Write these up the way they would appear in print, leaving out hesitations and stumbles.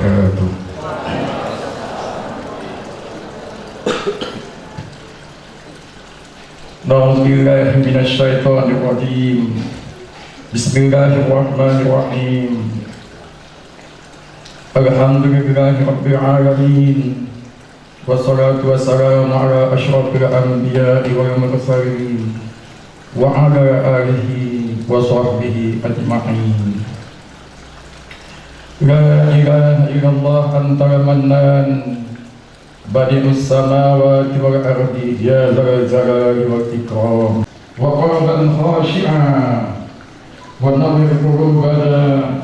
wabarakatuh. Na'udzubillahi minasyaitonir rajim. Bismillahirrahmanirrahim. Alhamdulillahi rabbil alamin. Wassalatu wassalamu ala asyrafil anbiya'i wal mursalin wa ala alihi wa sahbihi ajma'in. La ilaha illallah anta mannan badi'us samawati wal ardi ya dzal jalali wal ikram wa qalban khashi'an wa nawwir qulubana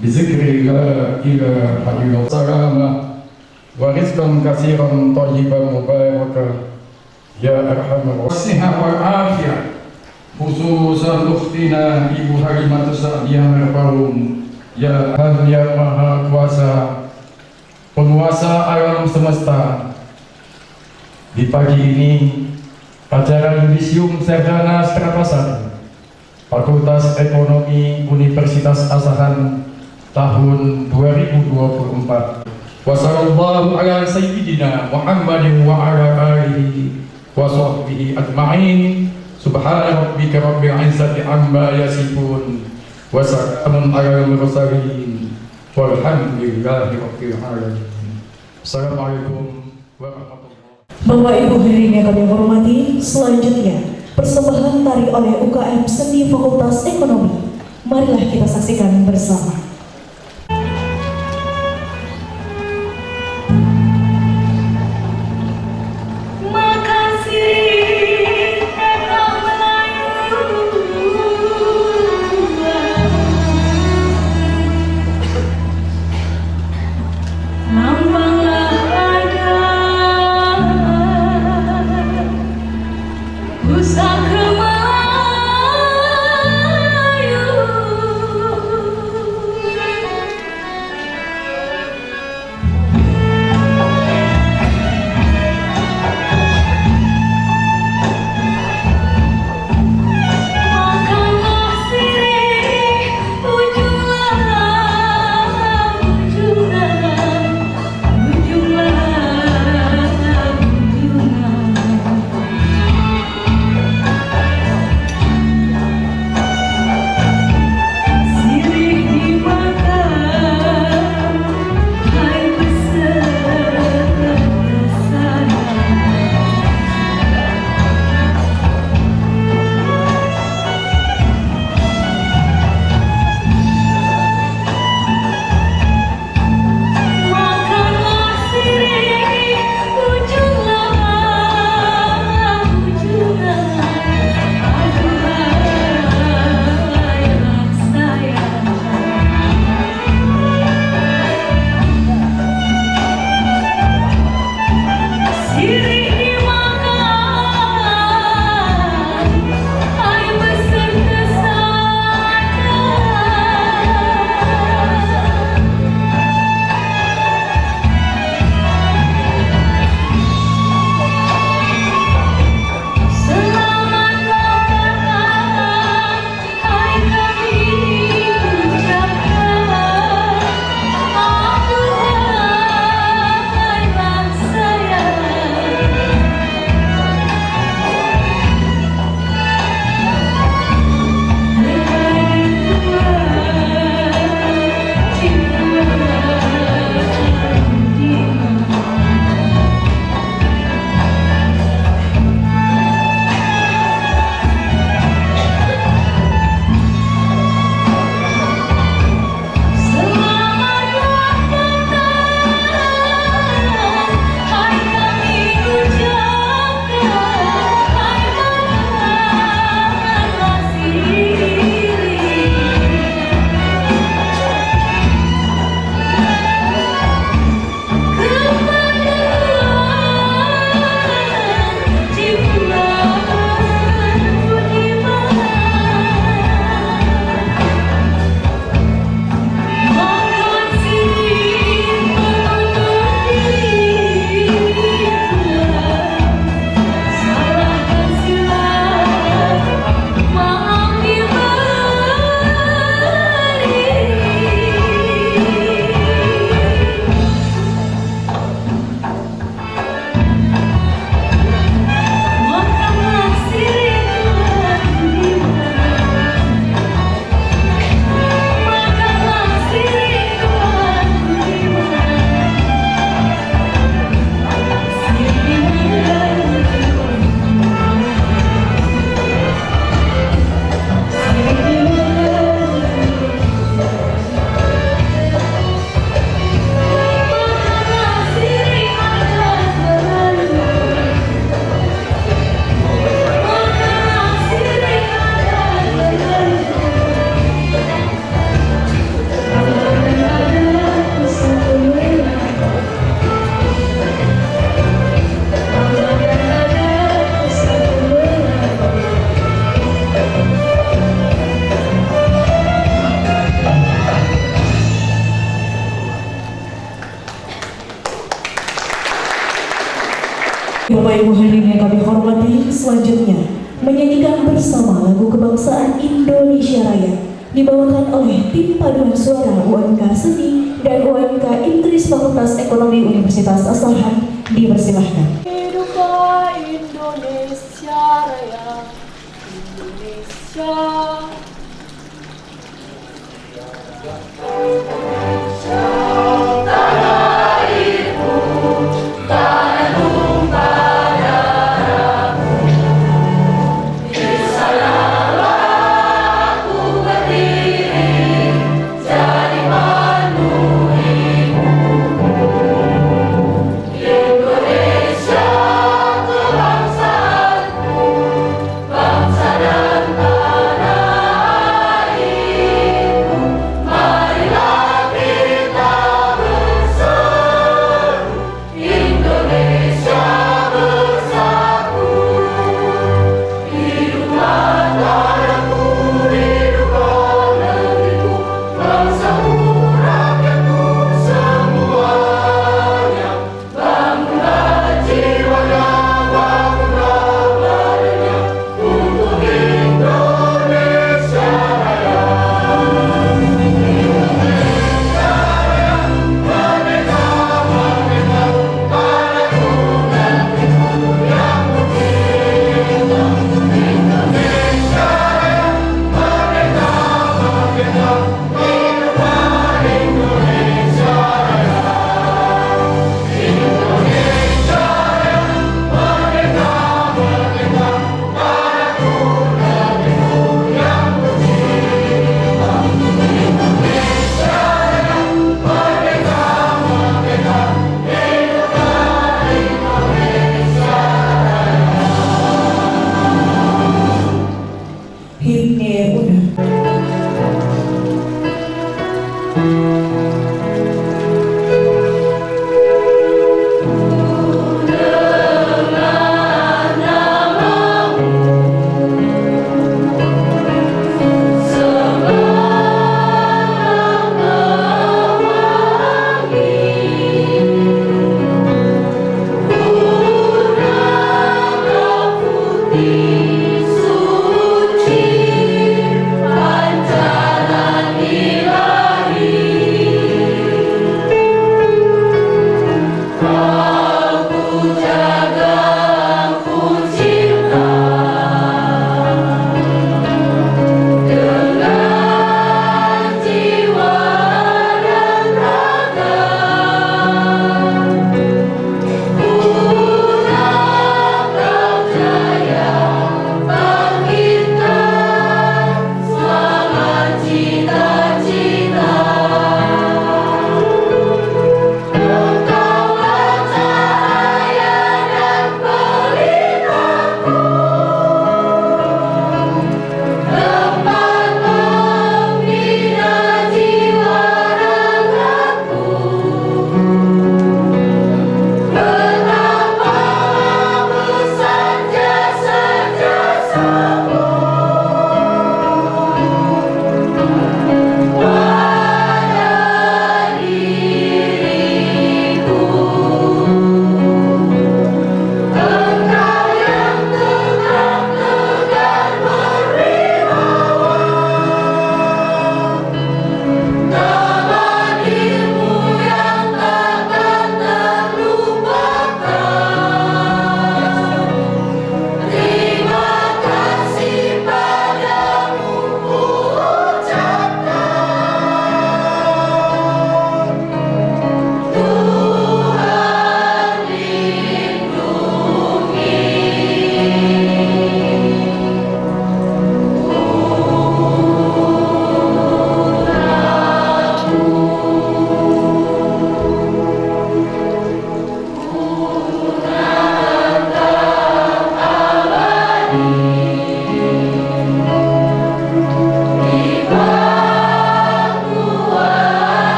bi dzikri la ilaha illallah salama wa rizqan katsiran thayyiban mubarakan ya arhamar rahimin wal afiyah khususan ukhtina ibu Halimatus Sa'diyah Merbaum. Ya Allah yang Maha Kuasa, penguasa alam semesta, di pagi ini acara Yudisium Serdana Strapasari Fakultas Ekonomi Universitas Asahan tahun 2024. Wassallallahu ala sayyidina Muhammadin wa ala alihi wa sahbihi ajma'in. Subhana rabbika rabbil izzati amma yasifun wa salamun alal mursalin walhamdulillahi rabbil alamin. Assalamualaikum warahmatullahi wabarakatuh. Bapak Ibu hadirin yang kami hormati, selanjutnya persembahan tari oleh UKM Seni Fakultas Ekonomi. Marilah kita saksikan bersama. Pusaka Melayu Bapak Ibu hadirin yang kami hormati, selanjutnya menyanyikan bersama lagu kebangsaan Indonesia Raya dibawakan oleh tim paduan suara UMK Seni dan UMK Intris Fakultas Ekonomi Universitas Asahan. Dipersilahkan. Hiduplah Indonesia Raya, Indonesia.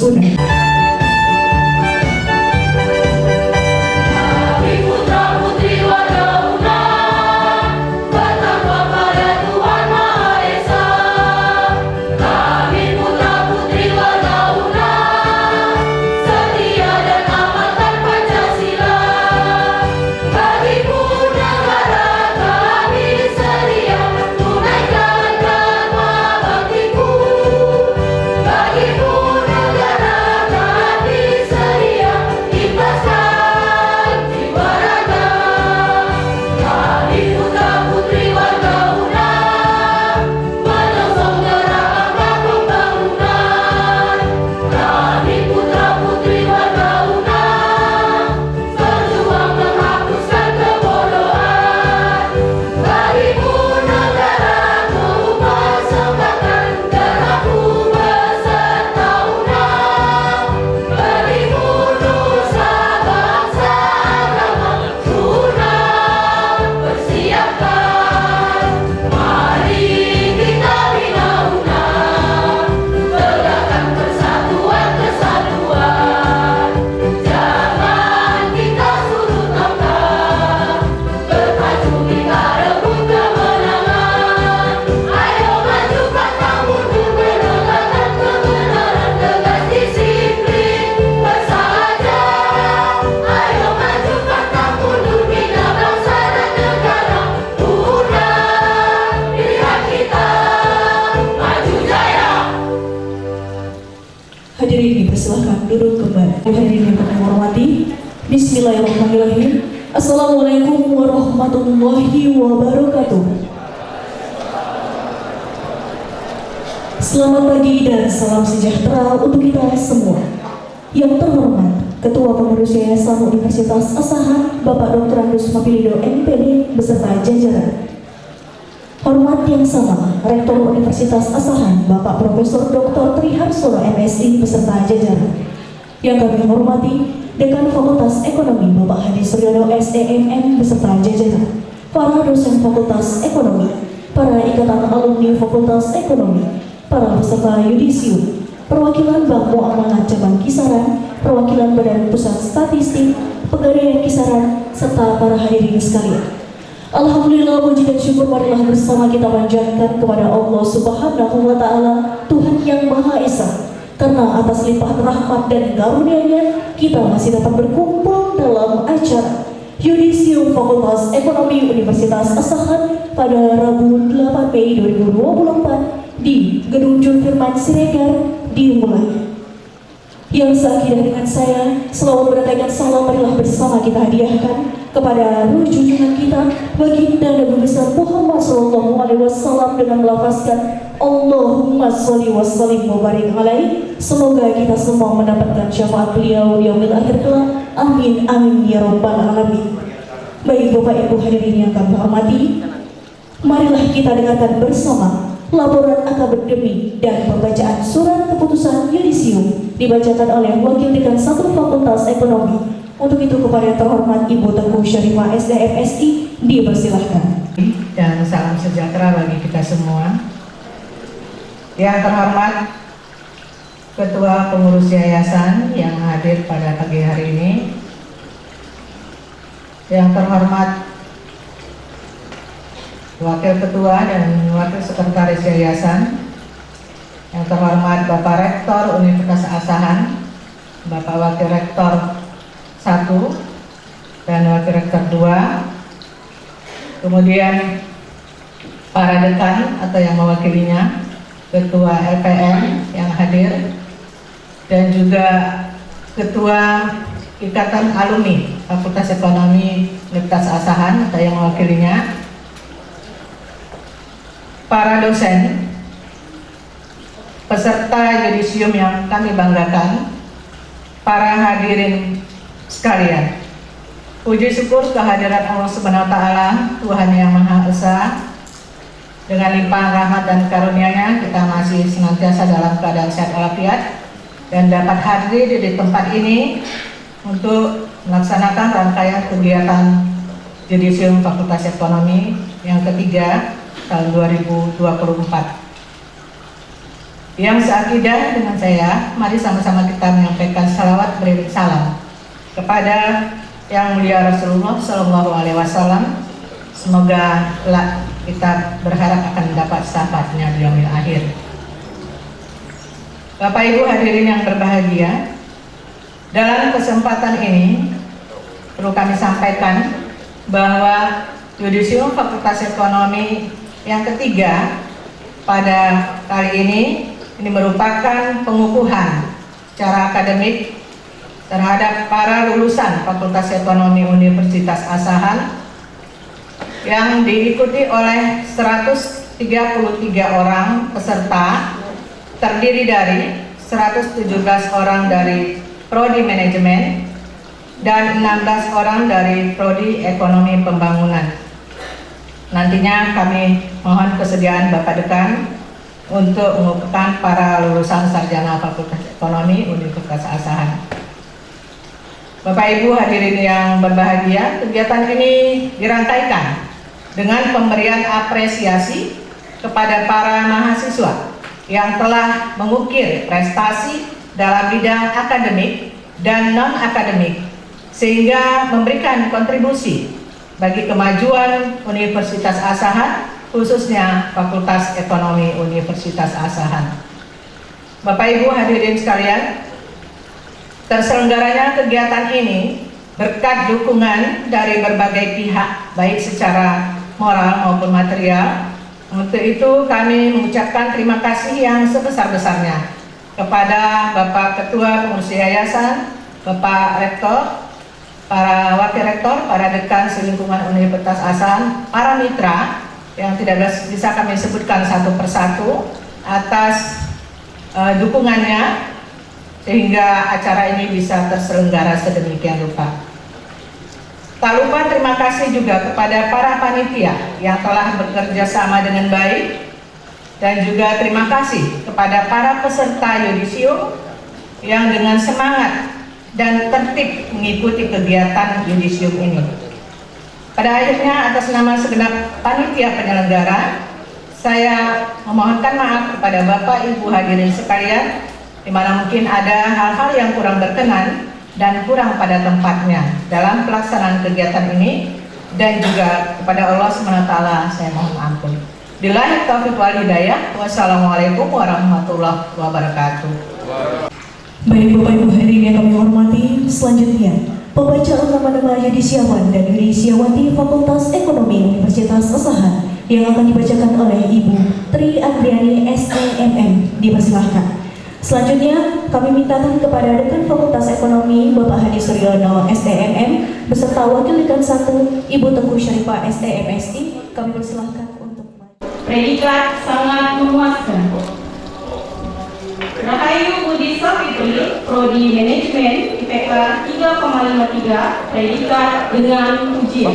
sunnah. Kami putra putri warga UNAN bertakwa pada Tuhan Maha Esa. Kami putra putri warga UNAN setia dan amankan Pancasila. Bagimu negara kami sedia tunaikan dharma baktiku. Bagimu negara kami sedia ikhlaskan jiwa raga. Kami putra putri warga UNAN menyongsong gerak pembangunan. Kami putra putri warga UNAN berjuang menghapuskan kebodohan. Bagimu negaraku persembahkan darahku beserta UNAN. Bagimu nusa bangsa agama UNAN persiapkan. Mari kita bina UNAN, tegakkan persatuan kesatuan. Jangan kita surut lautan, berpacu kita rebut kemenangan. Ayo maju pantang mundur, menegakkan kebenaran, tegas disiplin bersahaja. Ayo maju pantang mundur, bina bangsa dan negara. UNAN pilihan kita, maju jaya. Hadirin dipersilahkan duduk kembali. Hadirin yang kami hormati, Bismillahirrahmanirrahim. Assalamualaikum warahmatullahi wabarakatuh. Selamat pagi dan salam sejahtera untuk kita semua. Yang terhormat Ketua Pengurus Yayasan Universitas Asahan Bapak Dr. Andus Mapilido MPD beserta jajaran. Hormat yang sama Rektor Universitas Asahan Bapak Profesor Dr. Triharsono MSI beserta jajaran. Yang kami hormati Dekan Fakultas Ekonomi Bapak Hadi Suryono SEMM beserta jajaran. Para dosen Fakultas Ekonomi, para ikatan alumni Fakultas Ekonomi, para peserta yudisium, perwakilan Bank Muamalah Cabang Kisaran, perwakilan Badan Pusat Statistik, Pegadaian Kisaran, serta para hadirin sekalian. Alhamdulillah, puji dan syukur marilah bersama kita panjatkan kepada Allah Subhanahu wa Ta'ala, Tuhan yang Maha Esa. Karena atas limpahan rahmat dan karunia-Nya, kita masih dapat berkumpul dalam acara Yudisium Fakultas Ekonomi Universitas Asahan pada Rabu 8 Mei 2024 di Gedung Jun Firman Siregar dimulai. Yang seakidah dengan saya, selawat berkaitan salam marilah bersama kita hadiahkan kepada ruh junjungan kita baginda Nabi besar Muhammad SAW dengan melafazkan Allahumma sholli wa sallim wa barik alaihi. Semoga kita semua mendapatkan syafaat beliau di yaumil akhir kelak. Amin amin ya rabbal alamin. Baik Bapak Ibu hadirin yang kami hormati, marilah kita dengarkan bersama laporan akademik dan pembacaan surat keputusan yudisium dibacakan oleh Wakil Dekan 1 Fakultas Ekonomi. Untuk itu kepada yang terhormat Ibu Teguh Syarifah SDMSI dipersilahkan. Dan salam sejahtera bagi kita semua. Yang terhormat Ketua Pengurus Yayasan yang hadir pada pagi hari ini. Yang terhormat Wakil Ketua dan Wakil Sekretaris Yayasan. Yang terhormat Bapak Rektor Universitas Asahan, Bapak Wakil Rektor 1 dan Wakil Rektor 2, kemudian para dekan atau yang mewakilinya, Ketua LPM yang hadir, dan juga Ketua Ikatan Alumni Fakultas Ekonomi Universitas Asahan atau yang mewakilinya, para dosen, peserta yudisium yang kami banggakan, para hadirin sekalian. Puji syukur kehadiran Allah Subhanahu wa Ta'ala, Tuhan yang Maha Esa. Dengan limpahan rahmat dan karunia-Nya, kita masih senantiasa dalam keadaan sehat walafiat dan dapat hadir di tempat ini untuk melaksanakan rangkaian kegiatan yudisium Fakultas Ekonomi yang ketiga tahun 2024. Yang seakidah dengan saya, mari sama-sama kita menyampaikan salawat beriring salam kepada Yang Mulia Rasulullah Shallallahu Alaihi Wasallam. Semoga kelak kita berharap akan mendapat syafaatnya di yaumil akhir. Bapak Ibu hadirin yang berbahagia, dalam kesempatan ini perlu kami sampaikan bahwa Yudisium Fakultas Ekonomi yang ketiga pada kali ini merupakan pengukuhan secara akademik terhadap para lulusan Fakultas Ekonomi Universitas Asahan yang diikuti oleh 133 orang peserta, terdiri dari 117 orang dari Prodi Manajemen dan 16 orang dari Prodi Ekonomi Pembangunan. Nantinya kami mohon kesediaan Bapak Dekan untuk mengukuhkan para lulusan sarjana Fakultas Ekonomi Universitas Asahan. Bapak Ibu hadirin yang berbahagia, kegiatan ini dirangkaikan dengan pemberian apresiasi kepada para mahasiswa yang telah mengukir prestasi dalam bidang akademik dan non-akademik, sehingga memberikan kontribusi bagi kemajuan Universitas Asahan, khususnya Fakultas Ekonomi Universitas Asahan. Bapak Ibu hadirin sekalian, terselenggaranya kegiatan ini berkat dukungan dari berbagai pihak, baik secara moral maupun material. Untuk itu kami mengucapkan terima kasih yang sebesar-besarnya kepada Bapak Ketua Pengurus Yayasan, Bapak Rektor, para Wakil Rektor, para Dekan Selingkungan Universitas Asahan, para mitra yang tidak bisa kami sebutkan satu persatu atas dukungannya sehingga acara ini bisa terselenggara sedemikian rupa. Tak lupa terima kasih juga kepada para panitia yang telah bekerja sama dengan baik, dan juga terima kasih kepada para peserta Yudisium yang dengan semangat dan tertib mengikuti kegiatan Yudisium ini. Pada akhirnya, atas nama segenap panitia penyelenggara, saya memohonkan maaf kepada Bapak Ibu hadirin sekalian, di mana mungkin ada hal-hal yang kurang berkenan dan kurang pada tempatnya dalam pelaksanaan kegiatan ini, dan juga kepada Allah SWT saya mohon ampun. Billahi taufiq wal hidayah. Wassalamualaikum warahmatullahi wabarakatuh. Baik Bapak Ibu hadirin yang kami hormati, selanjutnya pembacaan nama-nama yudisiawan dan yudisiawati Fakultas Ekonomi Universitas Asahan yang akan dibacakan oleh Ibu Tri Andriani SEMM. Dipersilahkan. Selanjutnya kami mintakan kepada Dekan Fakultas Ekonomi Bapak Hadi Suryono STMM beserta Wakil Dekan 1 Ibu Teguh Syarifah STMSI. Kami persilahkan untuk Predikat sangat memuaskan. Rahayu Budi Safitri, Prodi Manajemen, IPK 3,53, predikat dengan ujian.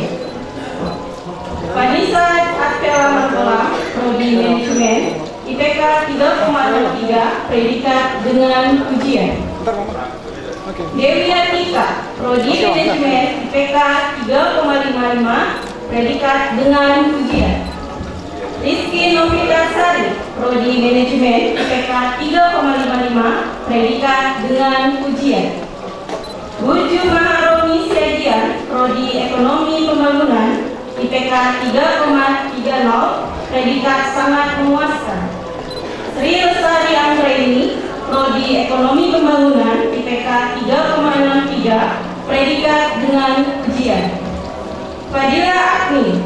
Vanessa Advela Martola, Prodi Manajemen, IPK 3,03, predikat dengan ujian. Dewi Atika, Prodi Manajemen, IPK 3,55, predikat dengan ujian. Rizky Novita Sari, Prodi Manajemen, IPK 3,55, predikat dengan ujian. Burju Maharoni Siagian, Prodi Ekonomi Pembangunan, IPK 3,30, predikat sangat memuaskan. Sri Lestari Anggraini, Prodi Ekonomi Pembangunan, IPK 3,63, predikat dengan ujian. Fadila Agni,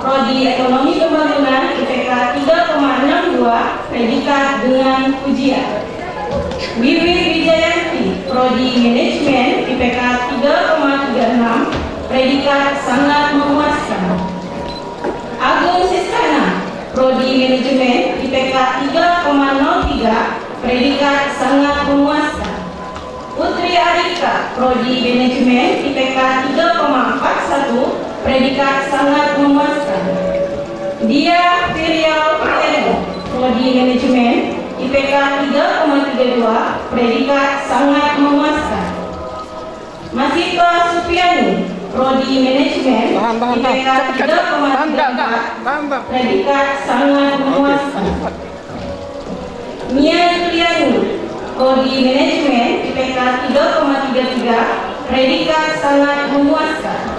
Prodi Ekonomi Pembangunan, IPK 3,62, predikat dengan ujian. Wiwi Wijayanti, Prodi Manajemen, IPK 3,36, predikat sangat memuaskan. Agung Siskana, Prodi Manajemen, IPK 3,03, predikat sangat memuaskan. Putri Arika, Prodi Manajemen, IPK 3,41, predikat sangat memuaskan. Dia Firial Putri, Prodi Manajemen, IPK 3,32, predikat sangat memuaskan. Masita Supiani, Prodi Manajemen, IPK 3,34, predikat sangat memuaskan. Nia Juliani, Prodi Manajemen, IPK 3,33, predikat sangat memuaskan.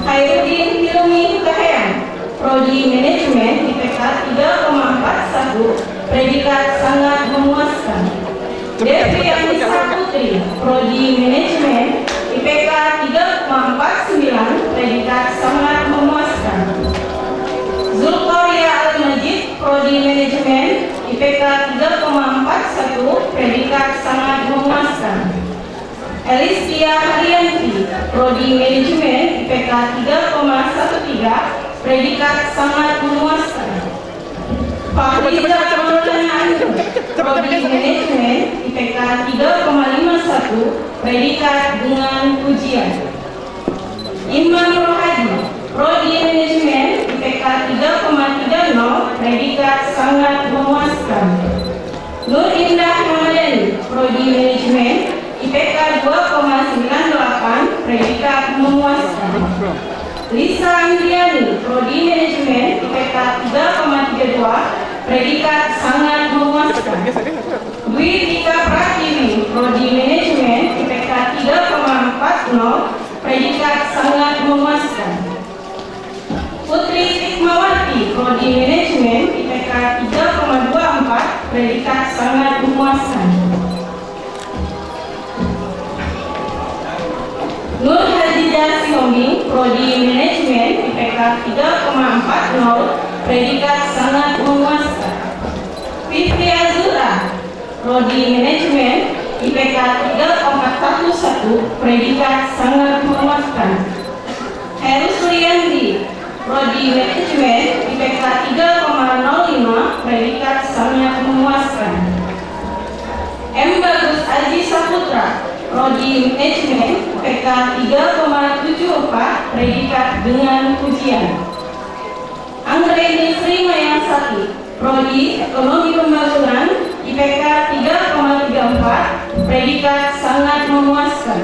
Hairudin Hilmi Hutahayan, Prodi Manajemen, IPK 3,41, predikat sangat memuaskan. Devi Anissa Putri, Prodi Manajemen, IPK 3,49, predikat sangat memuaskan. Zulkoria Al-Majid, Prodi Manajemen, IPK 3,41, predikat sangat memuaskan. Elistia Haryanti, Prodi Manajemen, IPK 3,13, predikat sangat memuaskan. Fahriza Maulana Anu, Prodi Manajemen, IPK 3,51, predikat dengan pujian. Imam Rohadi, Prodi Manajemen, IPK 3,30, predikat sangat memuaskan. Nur Indah Ramadhani, Prodi Manajemen, IPK 2,98, predikat memuaskan. Lisa Andriani, Prodi Manajemen, IPK 3,32, predikat sangat memuaskan. Dwi Tika Pratiwi, Prodi Manajemen, IPK 3,40, predikat sangat memuaskan. Putri Tikmawati, Prodi Manajemen, IPK 3,24, predikat sangat memuaskan. Nur Hadidah Siombing, Prodi Manajemen, IPK 3,40, predikat sangat memuaskan. Fitri Azura, Prodi Manajemen, IPK 3,41, predikat sangat memuaskan. Heru Suryandi, Prodi Manajemen, IPK 3,05, predikat sangat memuaskan. M. Bagus Aji Saputra, Prodi Manajemen, IPK 3,74, predikat dengan pujian. Anggreni Sri Mayansati, Prodi Ekonomi Pembangunan, IPK 3,34, predikat sangat memuaskan.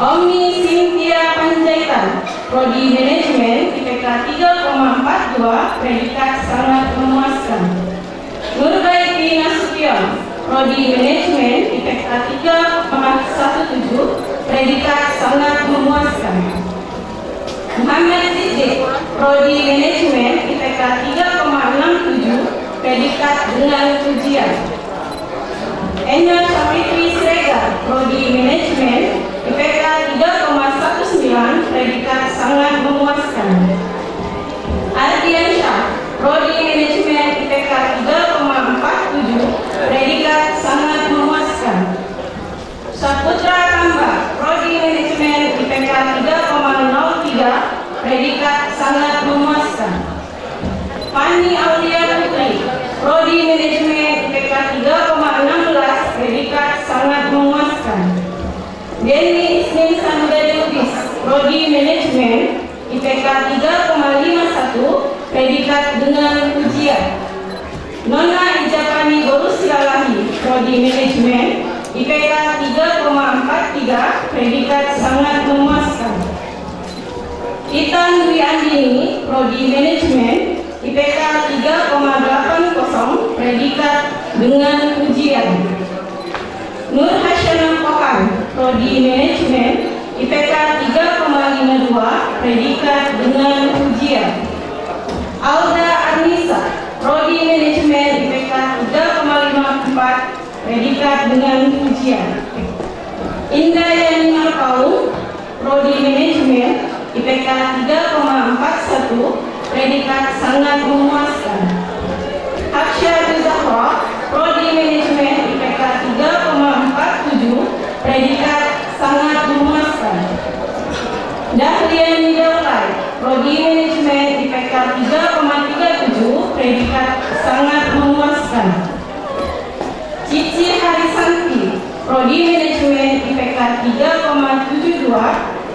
Omni Cynthia Panjaitan, Prodi Manajemen, IPK 3,42, predikat sangat memuaskan. Nurbaiti Nasution, Prodi Manajemen, IPK 3,17, predikat sangat memuaskan. Muhammad Siddiq, Prodi Manajemen, IPK 3,67, predikat dengan pujian. Enya Syafitri Siregar, Prodi Manajemen, IPK 3,19, predikat sangat memuaskan. Ardian Syah, Prodi Manajemen, IPK 3,47, predikat sangat memuaskan. Saputra Kamba, Prodi Manajemen, IPK 3,03, predikat sangat memuaskan. Fani Aulia Putri, Prodi Manajemen, IPK 3,16, predikat sangat memuaskan. Denny Isnin Sanudari Lubis, Prodi Manajemen, IPK 3,51, predikat dengan pujian. Nona Ijapani Gorusilalahi, Prodi Manajemen, IPK 3,43, predikat sangat memuaskan. Itan Dwi Andini, Prodi Manajemen, IPK 3,80, predikat dengan pujian. Nur Hasyana Kohan, Prodi Manajemen, IPK 3,52, predikat dengan pujian. Alda Arnisa, Prodi Manajemen, IPK 3,54, predikat dengan pujian. Indah Yani Marpaung, Prodi Manajemen, IPK 3,41, predikat sangat memuaskan. Hafsyah Zahra, Prodi Manajemen, IPK 3,47, predikat sangat memuaskan. Dahlian Daulay, Prodi Manajemen, IPK 3,37, predikat sangat memuaskan. Cici Harisanti, Prodi Manajemen, IPK 3,72,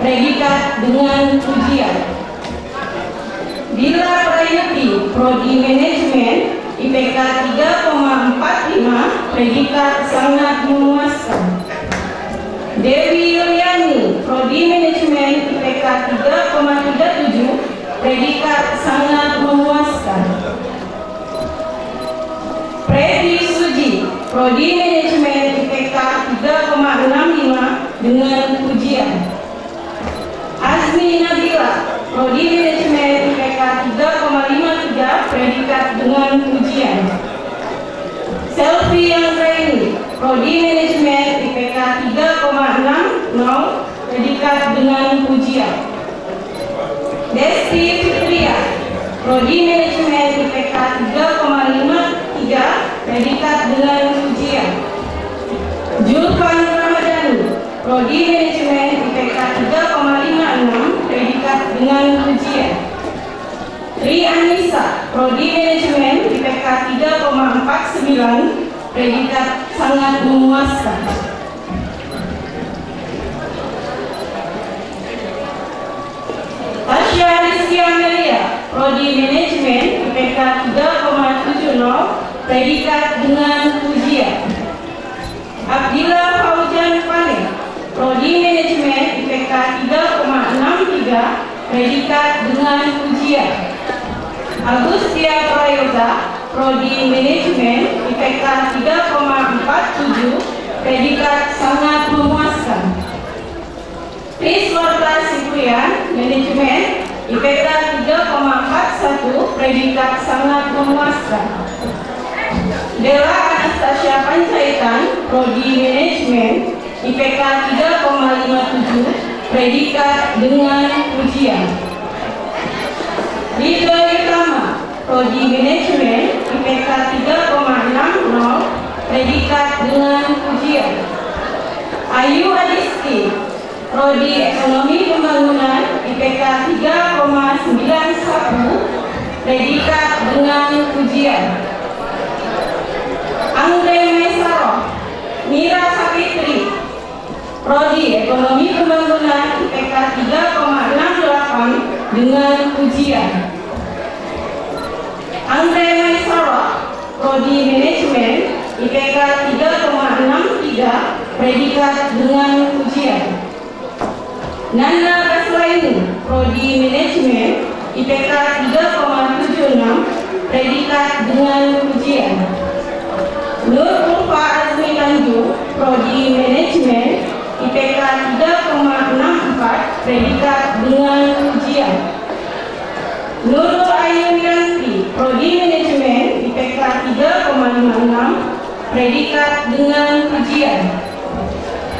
predikat dengan pujian. Dila Prayuti, Prodi Manajemen, IPK 3,45, predikat sangat memuaskan. Dewi Yuliani, Prodi Manajemen, IPK 3,37, predikat sangat memuaskan. Predi Prodi Manajemen IPK 3,65 dengan ujian. Azmi Nabila, Prodi Manajemen IPK 3,53 predikat dengan ujian. Selvi Anggraini, Prodi Manajemen IPK 3,60 predikat dengan ujian. Desti Fitria, Prodi Manajemen IPK 3,53 predikat dengan ujian. Julfan Ramadhani, Prodi Manajemen IPK 3,56 predikat dengan ujian. Tri Anissa, Prodi Manajemen IPK 3,49 predikat sangat memuaskan. Tasya Rizky Amelia, Prodi Manajemen IPK 3,70 predikat dengan ujian. Abdillah Faujan Pane, Prodi Manajemen IPK 3,63 predikat dengan ujian. Agustia Prayoga, Prodi Manajemen IPK 3,47 predikat sangat memuaskan. Priswarta Siprian, Manajemen IPK 3,41 predikat sangat memuaskan. Della Anastasia Pancaitan, Prodi Manajemen IPK 3,57 predikat dengan ujian. Ridho Utama, Prodi Manajemen IPK 3,60 predikat dengan ujian. Ayu Adisti, Prodi Ekonomi Pembangunan IPK 3,91 predikat dengan ujian. Andre Mesaroh, Mira Sapitri, Prodi Ekonomi Pembangunan IPK 3,68 dengan ujian. Andre Mesaroh, Prodi Manajemen IPK 3,63 predikat dengan ujian. Nana Raslaini, Prodi Manajemen IPK 3,76 predikat dengan ujian. Nur Ulfa Azmi Tanjung, Prodi Manajemen IPK 3,64 predikat dengan ujian. Nurul Ayu Wiranti, Prodi Manajemen IPK 3,56 predikat dengan ujian.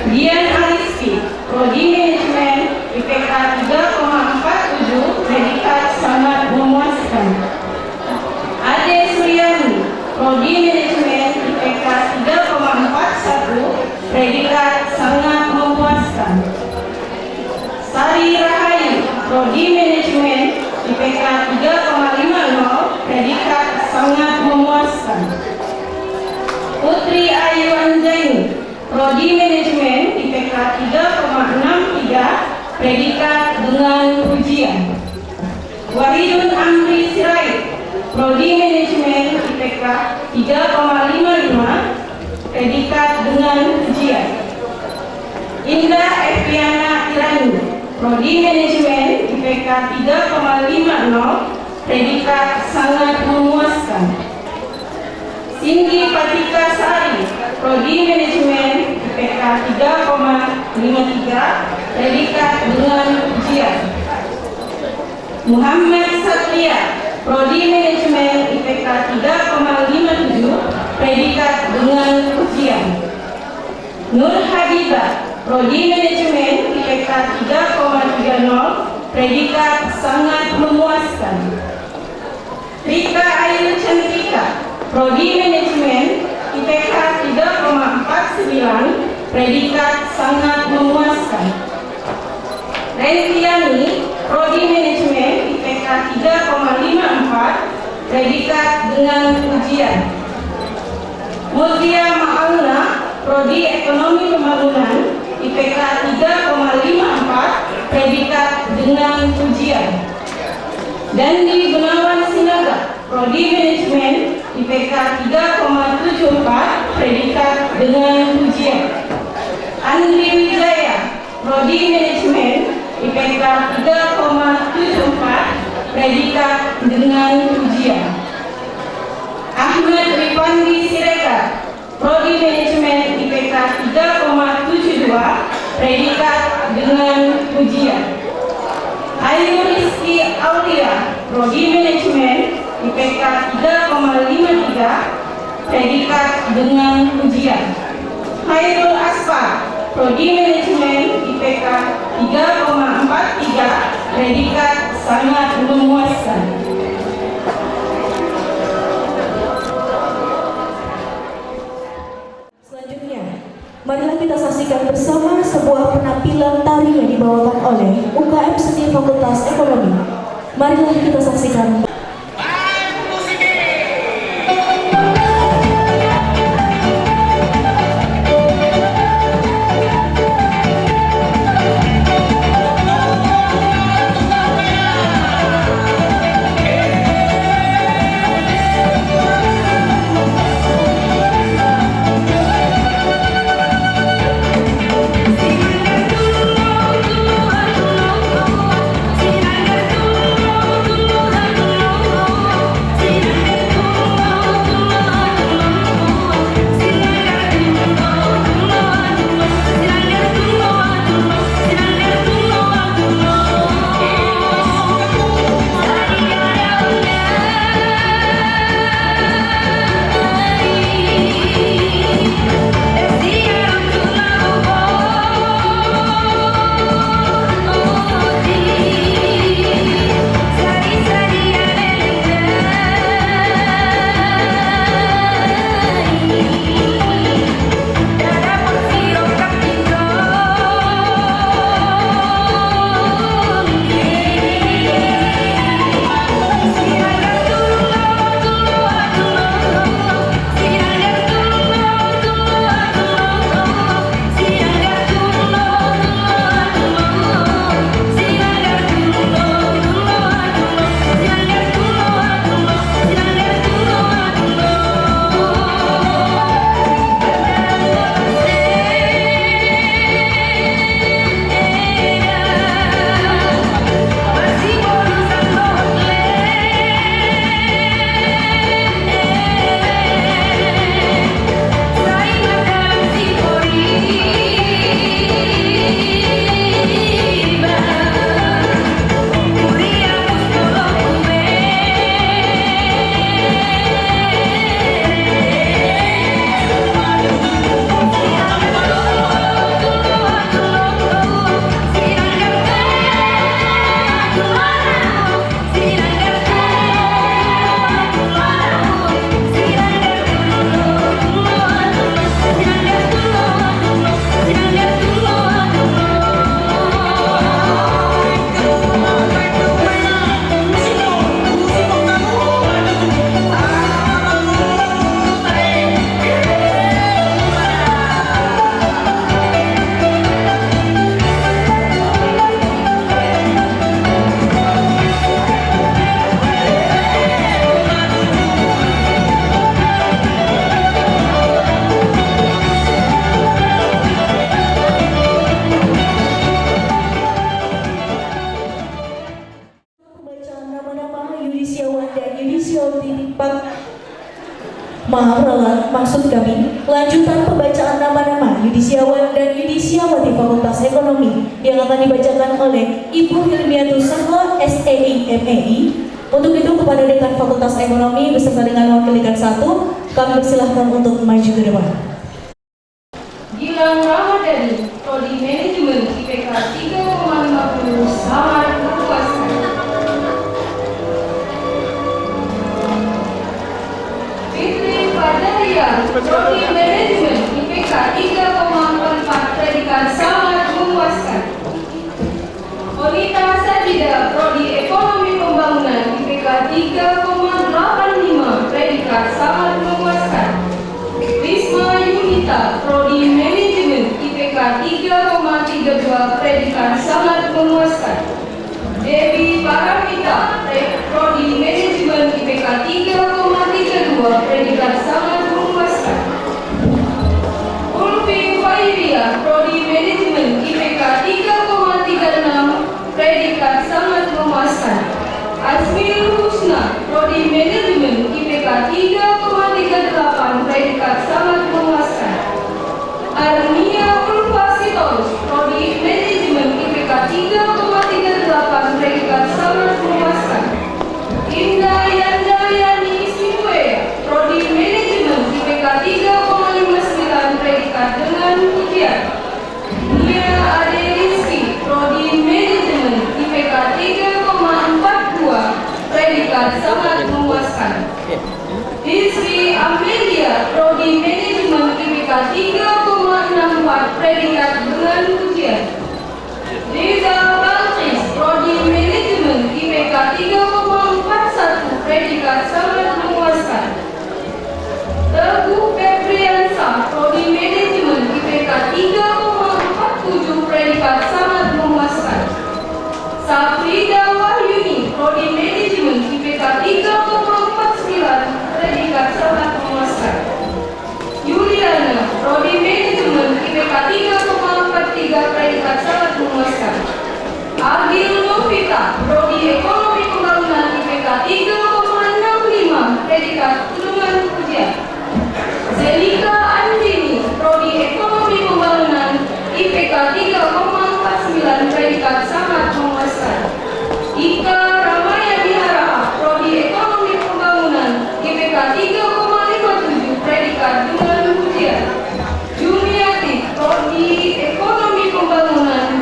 Dian Ariski, Prodi Manajemen IPK 3,47 predikat sangat memuaskan. Ade Suryani, Prodi Manajemen IPK 3,41 predikat sangat memuaskan. Sari Rahayu, Prodi Manajemen IPK 3,50 predikat sangat memuaskan. Putri Ayu Anjaini, Prodi Manajemen IPK 3,63 predikat dengan ujian. Wahidun Amri Sirait, Prodi Manajemen IPK 3,55 predikat dengan ujian. Indah Eviana Irani, Prodi Manajemen IPK 3,50 predikat sangat memuaskan. Cindy Patika Sari, Prodi Manajemen IPK 3,53 predikat dengan ujian. Muhammad Satria, Prodi Manajemen IPK 3,57 predikat dengan ujian. Nur Habibah, Prodi Manajemen IPK 3,30 predikat sangat memuaskan. Rika Ayu Cantika, Prodi Manajemen IPK 3,49 predikat sangat memuaskan. Rentiani, Prodi Manajemen IPK 3,54 predikat dengan ujian. Mutia Ma'alna, Prodi Ekonomi Pembangunan IPK 3,54 predikat dengan ujian. Dandi Gunawan Sinaga, Prodi Manajemen IPK 3,74 predikat dengan ujian. Andri Wijaya, Prodi Manajemen IPK 3,74 predikat dengan ujian. Ahmad Rifandi Siregar, Prodi Manajemen IPK 3,72, predikat dengan ujian. Ayu Rizky Aulia, Prodi Manajemen IPK 3,53, predikat dengan ujian. Khairul Asfar, Prodi Manajemen IPK 3,43, predikat sangat memuaskan. Selanjutnya, marilah kita saksikan bersama sebuah penampilan tari yang dibawakan oleh UKM Seni Fakultas Ekonomi. Marilah kita saksikan. Maksud kami, lanjutan pembacaan nama-nama Yudisiawan dan Yudisiawati Fakultas Ekonomi yang akan dibacakan oleh Ibu Hilmiatus Sahla, SEI, MEI. Untuk itu kepada Dekan Fakultas Ekonomi beserta dengan wakil Dekan 1, kami persilahkan untuk maju ke depan. Gilang Ramadhani, Prodi Manajemen IPK 3,50, selamat berpuasa. Fitri Fadalia, Prodi Manajemen IPK 3,44, predikat sangat memuaskan. Onita Sajida, Prodi Ekonomi Pembangunan IPK 3,85, predikat sangat memuaskan. Risma Yunita, Prodi Manajemen IPK 3,32, predikat sangat memuaskan. Dewi Paramita, Prodi Manajemen IPK 3,32, predikat sangat memuaskan. Ulfi Fairia, Prodi Manajemen IPK 3,36, predikat sangat memuaskan. Asmil Husna, Prodi Manajemen IPK 3,38, predikat sangat memuaskan. memuaskan. Arnia Ulfasitorus, Prodi Manajemen IPK 3,38, predikat sangat memuaskan. Indah Yandayani Simwe, Prodi Manajemen IPK 3,59, predikat dengan pujian. Nia Adeliski, Prodi Manajemen IPK 3,42, predikat sangat memuaskan. Rizky Amelia, Prodi Manajemen IPK 3,64, predikat dengan pujian. Riza Balkis, Prodi Manajemen IPK 3,41, predikat sangat memuaskan. Teguh Febriansa, Prodi Manajemen IPK 3,47, predikat sangat memuaskan. Safrida Wahyuni, Prodi Manajemen IPK 3,49, predikat sangat memuaskan. Yuliana, Prodi Manajemen IPK 3,43, predikat sangat memuaskan. Agil Novita, Prodi Ekonomi Pembangunan IPK 3,65, predikat dengan pujian. Zelika Andini, Prodi Ekonomi Pembangunan IPK 3,49, predikat sangat memuaskan. Ika Ramayani Hara, Prodi Ekonomi Pembangunan IPK 3,57, predikat dengan pujian. Jumiati, Prodi Ekonomi Pembangunan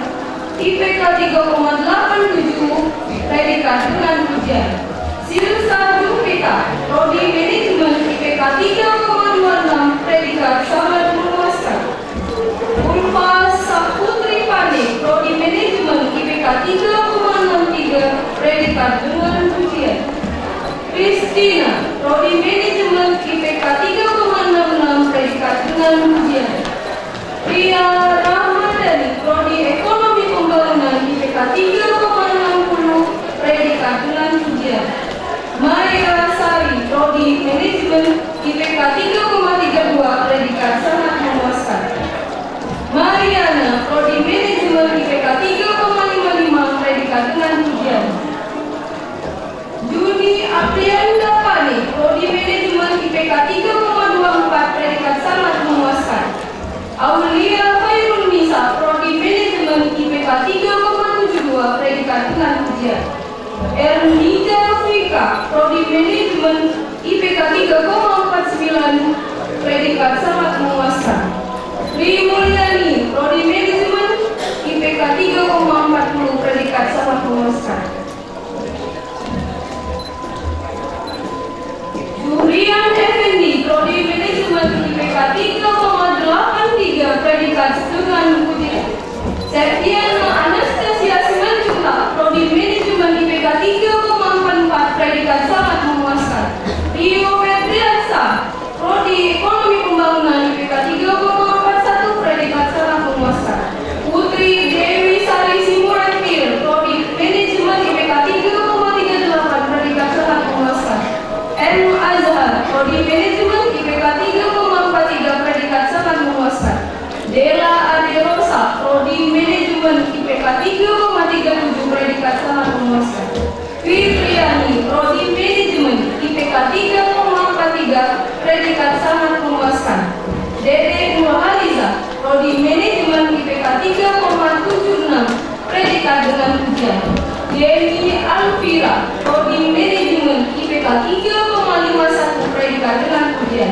IPK 3,87, predikat dengan pujian. Silsa Jupita, Prodi Manajemen IPK 3,26, predikat sangat memuaskan. Ulfa Saputri Pane, Prodi Manajemen IPK 3,63, predikat dengan pujian. Kristina, Prodi Manajemen IPK 3,66, predikat dengan pujian. Ria Ramadhani, Prodi Ekonomi Pembangunan IPK 3,60, predikat dengan pujian. Maya Sari, Prodi Manajemen IPK 3,32, predikat sangat memuaskan. Mariana, Prodi Manajemen IPK 3,55, predikat dengan pujian. Juni Aprianda Pani, Prodi Manajemen IPK 3,24, predikat sangat memuaskan. Aulia Khairul Nisa, Prodi Manajemen IPK 3,72, predikat dengan pujian. Ernida Fika, Prodi Manajemen IPK 3,49, predikat sangat memuaskan. Sri Mulyani, Prodi Manajemen IPK 3,40, predikat sangat memuaskan. Surian Effendi, Prodi Manajemen IPK 3,83, predikat dengan pujian. Septiana Anastasia Simanjuntak, Prodi Manajemen IPK 3,44, predikat sangat memuaskan. Rio Febriansa, Prodi Ekonomi Pembangunan IPK 3,41, predikat sangat memuaskan. Putri Dewi Sari Simuratil, Prodi Manajemen IPK 3,38, predikat sangat memuaskan. M. Azhar, Prodi Manajemen IPK 3,43, predikat sangat memuaskan. Dela Aderosa, Prodi Manajemen IPK 3,37, predikat sangat memuaskan. Fitriani, Prodi Manajemen IPK 3,43, predikat sangat memuaskan. Dede Nurhaliza, Prodi Manajemen IPK 3,76, predikat dengan pujian. Yeni Alvira, Prodi Manajemen IPK 3,51, predikat dengan pujian.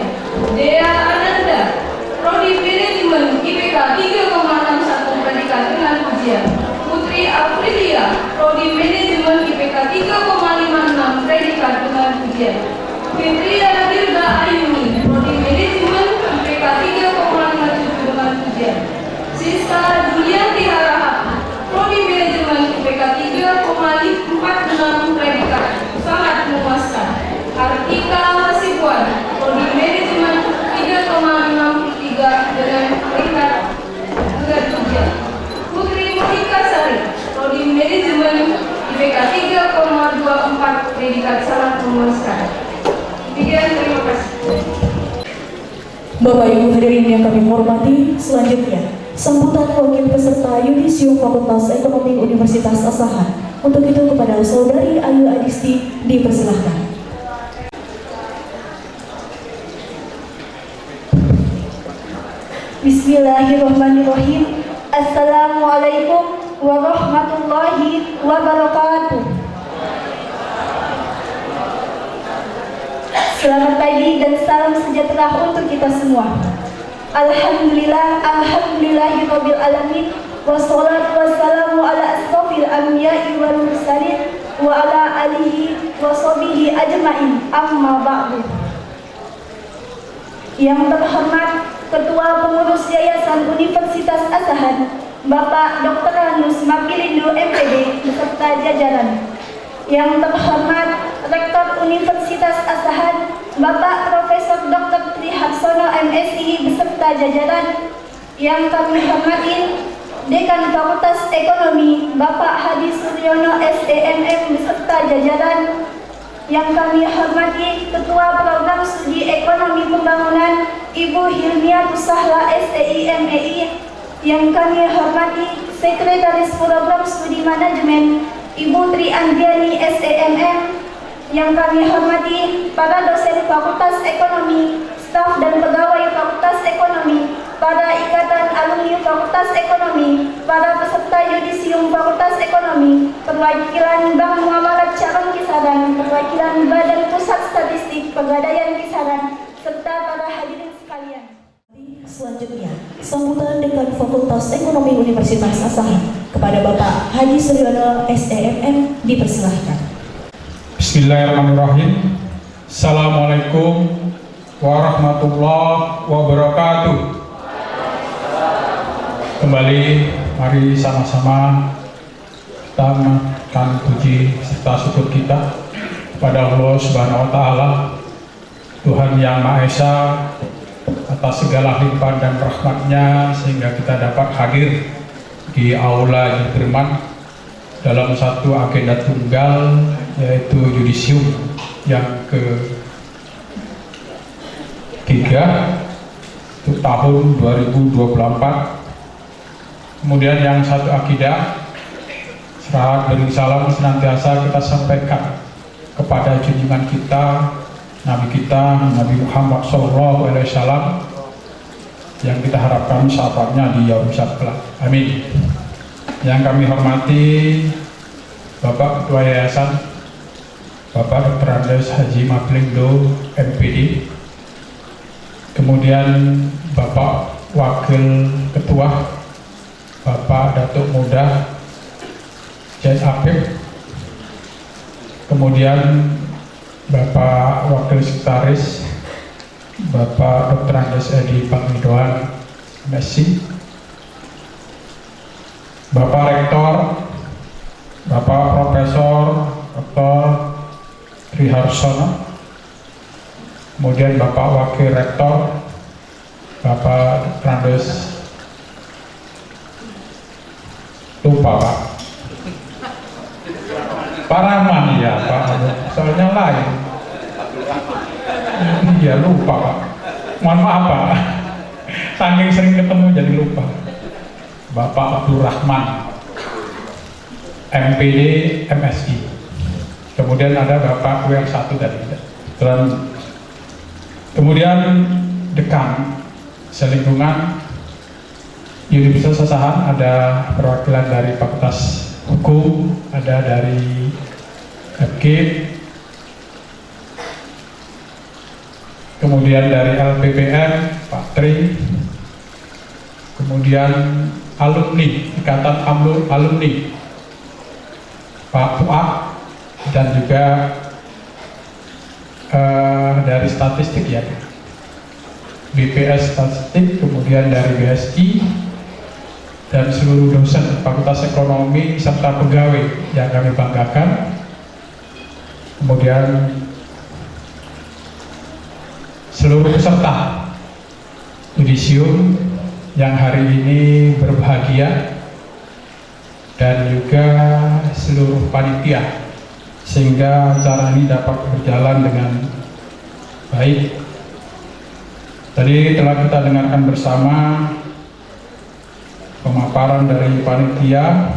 Dea Ananda, Prodi Manajemen IPK 3,61, predikat dengan pujian. Putri Aprilia, Prodi Manajemen IPK 3,56, predikat dengan pujian. Fitria Dirga Ayuni, Prodi Manajemen IPK 3,57 dengan pujian. Siska Julianti Harahap, Prodi Manajemen IPK 3,46, predikat sangat memuaskan. Artika Hasibuan, Prodi Manajemen 3,63 dengan peringkat dengan pujian. Putri Monika Sari, Prodi Manajemen IPK 3,24, predikat sangat memuaskan. Demikian, terima kasih. Bapak Ibu hadirin yang kami hormati, selanjutnya sambutan wakil peserta Yudisium Fakultas Ekonomi Universitas Asahan. Untuk itu kepada Saudari Ayu Adisti dipersilahkan. Bismillahirrahmanirrahim. Assalamualaikum warahmatullahi wabarakatuh. Selamat pagi dan salam sejahtera untuk kita semua. Alhamdulillahirabbil alamin. Wassalatu wassalamu ala asrofil anbiya'i wal mursalin wa ala alihi wa sahbihi ajma'in. Amma ba'du. Yang terhormat Ketua Pengurus Yayasan Universitas Asahan, Bapak Dr. Hanus Mapilindo MPD beserta jajaran. Yang terhormat Rektor Universitas Asahan, Bapak Profesor Dr. Tri Harsono MSI beserta jajaran. Yang kami hormati Dekan Fakultas Ekonomi, Bapak Hadi Suryono SEMM beserta jajaran. Yang kami hormati Ketua Program Studi Ekonomi Pembangunan, Ibu Hilmiatus Sahla SEIMEI. Yang kami hormati Sekretaris Program Studi Manajemen, Ibu Tri Andriani SEMM. Yang kami hormati para dosen Fakultas Ekonomi, staf dan pegawai Fakultas Ekonomi, para ikatan alumni Fakultas Ekonomi, para peserta yudisium Fakultas Ekonomi, perwakilan Bank Muamalat Cabang Kisaran, perwakilan Badan Pusat Statistik Pegadaian Kisaran, serta para hadirin sekalian. Selanjutnya, sambutan Dekan Fakultas Ekonomi Universitas Asahan kepada Bapak Hadi Suryono SEMM dipersilahkan. Bismillahirrahmanirrahim. Assalamualaikum warahmatullahi wabarakatuh. Kembali, mari sama-sama kita menaikkan puji serta syukur kita kepada Allah Subhanahu wa Ta'ala, Tuhan yang Maha Esa, atas segala limpahan dan rahmatnya sehingga kita dapat hadir di aula Firman dalam satu agenda tunggal, yaitu yudisium yang ke-3 untuk tahun 2024. Kemudian yang satu akidah, serah beri salam senantiasa kita sampaikan kepada junjungan kita, Nabi kita, Nabi Muhammad SAW, yang kita harapkan syafaatnya di yaum kelak. Amin. Yang kami hormati Bapak Ketua Yayasan, Bapak Dr. Andes Haji Mapilindo MPD, kemudian Bapak Wakil Ketua, Bapak Datuk Muda Jaid Apip, kemudian Bapak Wakil Sekretaris, Bapak Dr. Andes Edi Pangmidoan MSI, Bapak Rektor, Bapak Profesor Dr. Tri Harsono, kemudian Bapak Wakil Rektor, Bapak Dr. Andes, lupa Pak, Pak Rahman, ya Pak, soalnya lain. Iya lupa Pak, mohon maaf Pak, saking sering ketemu jadi lupa. Bapak Abdul Rahman MPD MSI, kemudian ada Bapak yang satu tadi, kemudian Dekan Selingkungan Universitas Asahan, ada perwakilan dari Fakultas Hukum, ada dari FGIP, kemudian dari LPPN Pak Tri, kemudian alumni, Ikatan Alumni Pak Fuad, dan juga dari statistik ya, BPS Statistik, kemudian dari BSI, dan seluruh dosen Fakultas Ekonomi serta pegawai yang kami banggakan. Kemudian seluruh peserta yudisium yang hari ini berbahagia, dan juga seluruh panitia, sehingga acara ini dapat berjalan dengan baik. Tadi telah kita dengarkan bersama pemaparan dari panitia,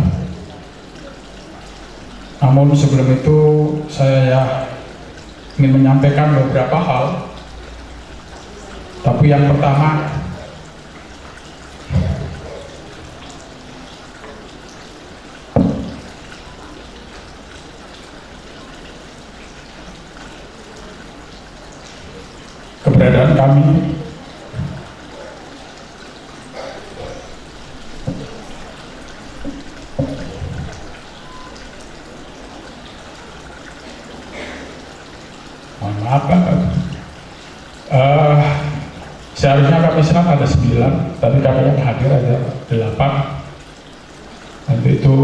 namun sebelum itu saya ingin menyampaikan beberapa hal. Tapi yang pertama, keberadaan kami. Mohon maaf Pak. Seharusnya kami senang ada 9, tapi kami yang hadir ada 8. Nanti itu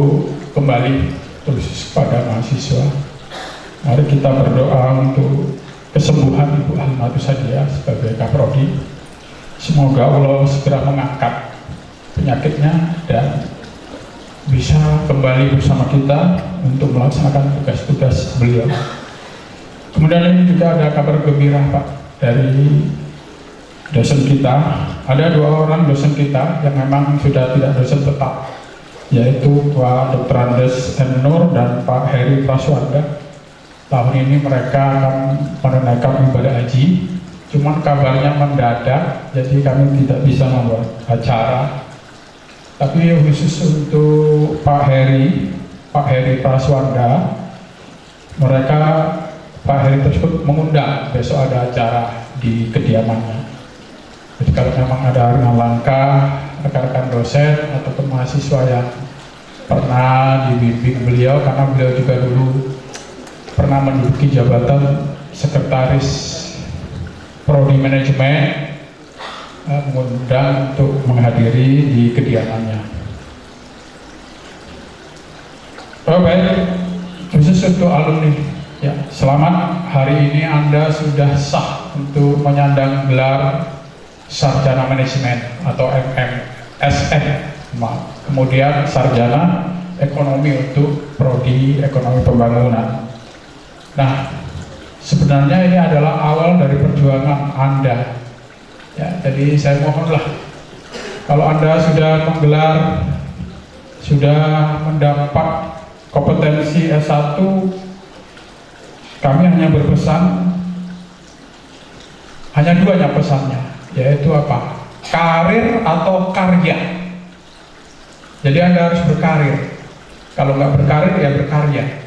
kembali terus kepada mahasiswa. Mari kita berdoa untuk kesembuhan Ibu Almatus Hadiah sebagai Kaprodi. Semoga Allah segera mengangkat penyakitnya dan bisa kembali bersama kita untuk melaksanakan tugas-tugas beliau. Kemudian ini juga ada kabar gembira Pak dari dosen kita. Ada 2 orang dosen kita yang memang sudah tidak dosen tetap, yaitu Pak Dr. Andes M. Nur dan Pak Heri Praswanda. Tahun ini mereka akan menunaikan ibadah haji, cuman kabarnya mendadak, jadi kami tidak bisa membuat acara. Tapi khusus untuk Pak Heri Praswanda, Pak Heri tersebut mengundang besok ada acara di kediamannya. Jadi kalau memang ada ringan langka, rekan-rekan dosen ataupun mahasiswa yang pernah dibimbing beliau, karena beliau juga dulu pernah menduduki jabatan sekretaris Prodi Manajemen, mengundang untuk menghadiri di kediamannya. Oh baik, khusus untuk alumni, ya selamat, hari ini Anda sudah sah untuk menyandang gelar Sarjana Manajemen atau MMSN, kemudian Sarjana Ekonomi untuk Prodi Ekonomi Pembangunan. Nah, sebenarnya ini adalah awal dari perjuangan Anda. Ya, jadi saya mohonlah, kalau Anda sudah menggelar, sudah mendapat kompetensi S1, kami hanya berpesan, hanya 2 pesannya, yaitu apa? Karir atau karya. Jadi Anda harus berkarir. Kalau nggak berkarir ya berkarya.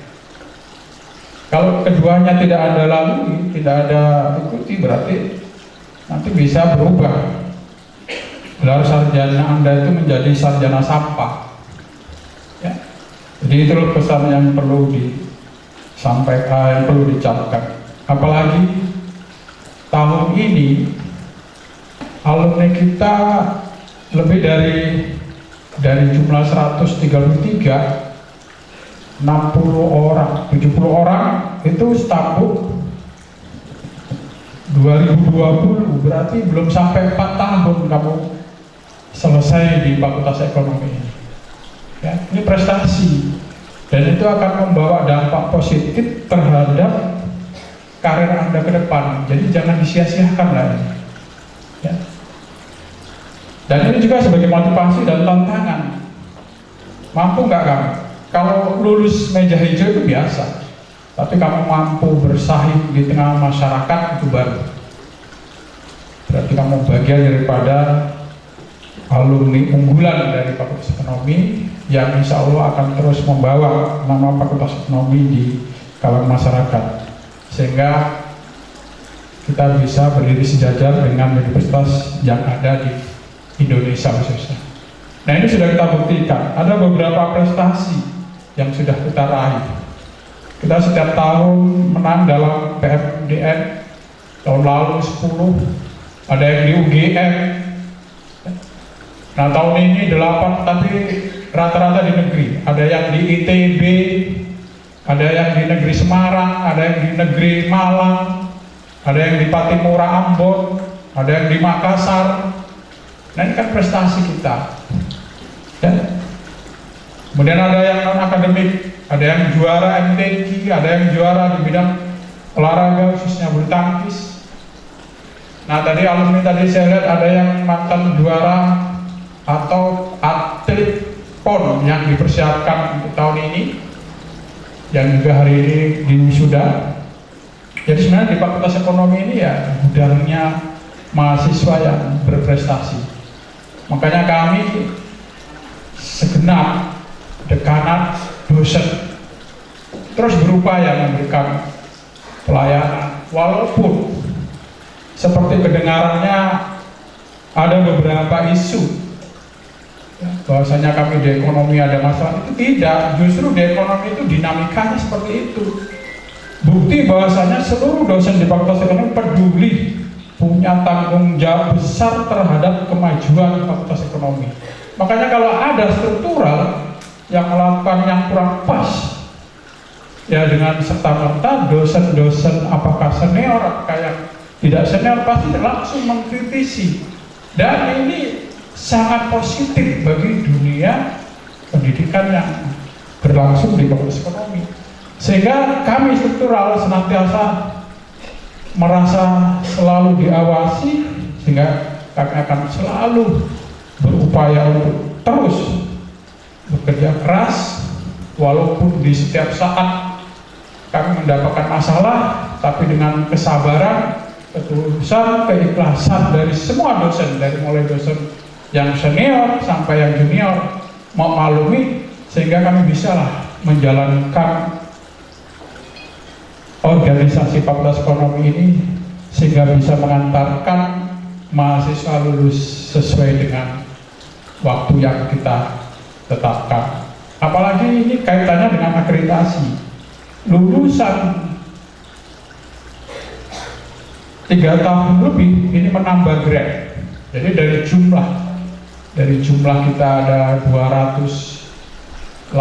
Kalau keduanya tidak ada lalui, tidak ada ikuti, berarti nanti bisa berubah. Gelar sarjana Anda itu menjadi sarjana sampah. Ya. Jadi itu pesan yang perlu disampaikan, yang perlu dicapkan. Apalagi tahun ini alumni kita lebih dari jumlah 133, 60 orang, 70 orang itu stabuk 2020, berarti belum sampai 4 tahun kamu selesai di Fakultas Ekonomi. Ya, ini prestasi dan itu akan membawa dampak positif terhadap karir Anda ke depan. Jadi jangan disia-siakan lagi. Ya. Dan ini juga sebagai motivasi dan tantangan. Mampu nggak kamu? Kalau lulus meja hijau itu biasa, tapi kamu mampu bersaing di tengah masyarakat itu baru. Berarti kamu bagian daripada alumni unggulan dari Fakultas Ekonomi yang insya Allah akan terus membawa nama Fakultas Ekonomi di kalangan masyarakat, sehingga kita bisa berdiri sejajar dengan universitas yang ada di Indonesia khususnya. Nah ini sudah kita buktikan, ada beberapa prestasi yang sudah kita raih. Kita setiap tahun menang dalam PMDN, tahun lalu 10, ada yang di UGM. Nah tahun ini 8, tapi rata-rata di negeri. Ada yang di ITB, ada yang di negeri Semarang, ada yang di negeri Malang, ada yang di Patimura Ambon, ada yang di Makassar. Nah ini kan prestasi kita. Ya. Kemudian ada yang non-akademik, ada yang juara MTQ, ada yang juara di bidang olahraga khususnya bulu tangkis. Nah tadi alumni tadi saya lihat ada yang mantan juara atau atlet PON yang dipersiapkan untuk tahun ini, yang juga hari ini diwisuda. Jadi sebenarnya di Fakultas Ekonomi ini ya gudangnya mahasiswa yang berprestasi. Makanya kami segenap dekanat dosen terus berupaya memberikan pelayanan, walaupun seperti kedengarannya ada beberapa isu bahwasanya kami di ekonomi ada masalah. Itu tidak, justru di ekonomi itu dinamikanya seperti itu. Bukti bahwasanya seluruh dosen di Fakultas Ekonomi peduli, punya tanggung jawab besar terhadap kemajuan Fakultas Ekonomi. Makanya kalau ada struktural yang melakukan yang kurang pas, ya dengan serta-merta dosen-dosen apakah senior, apakah yang tidak senior pasti langsung mengkritisi. Dan ini sangat positif bagi dunia pendidikan yang berlangsung di Fakultas Ekonomi. Sehingga kami struktural senantiasa merasa selalu diawasi, sehingga kami akan selalu berupaya untuk terus bekerja keras, walaupun di setiap saat kami mendapatkan masalah, tapi dengan kesabaran, ketulusan, keikhlasan dari semua dosen, dari mulai dosen yang senior sampai yang junior memaklumi, sehingga kami bisalah menjalankan organisasi Fakultas Ekonomi ini sehingga bisa mengantarkan mahasiswa lulus sesuai dengan waktu yang kita tetapkan. Apalagi ini kaitannya dengan akreditasi. Lulusan 3 tahun lebih ini menambah grade. Jadi dari jumlah kita ada 280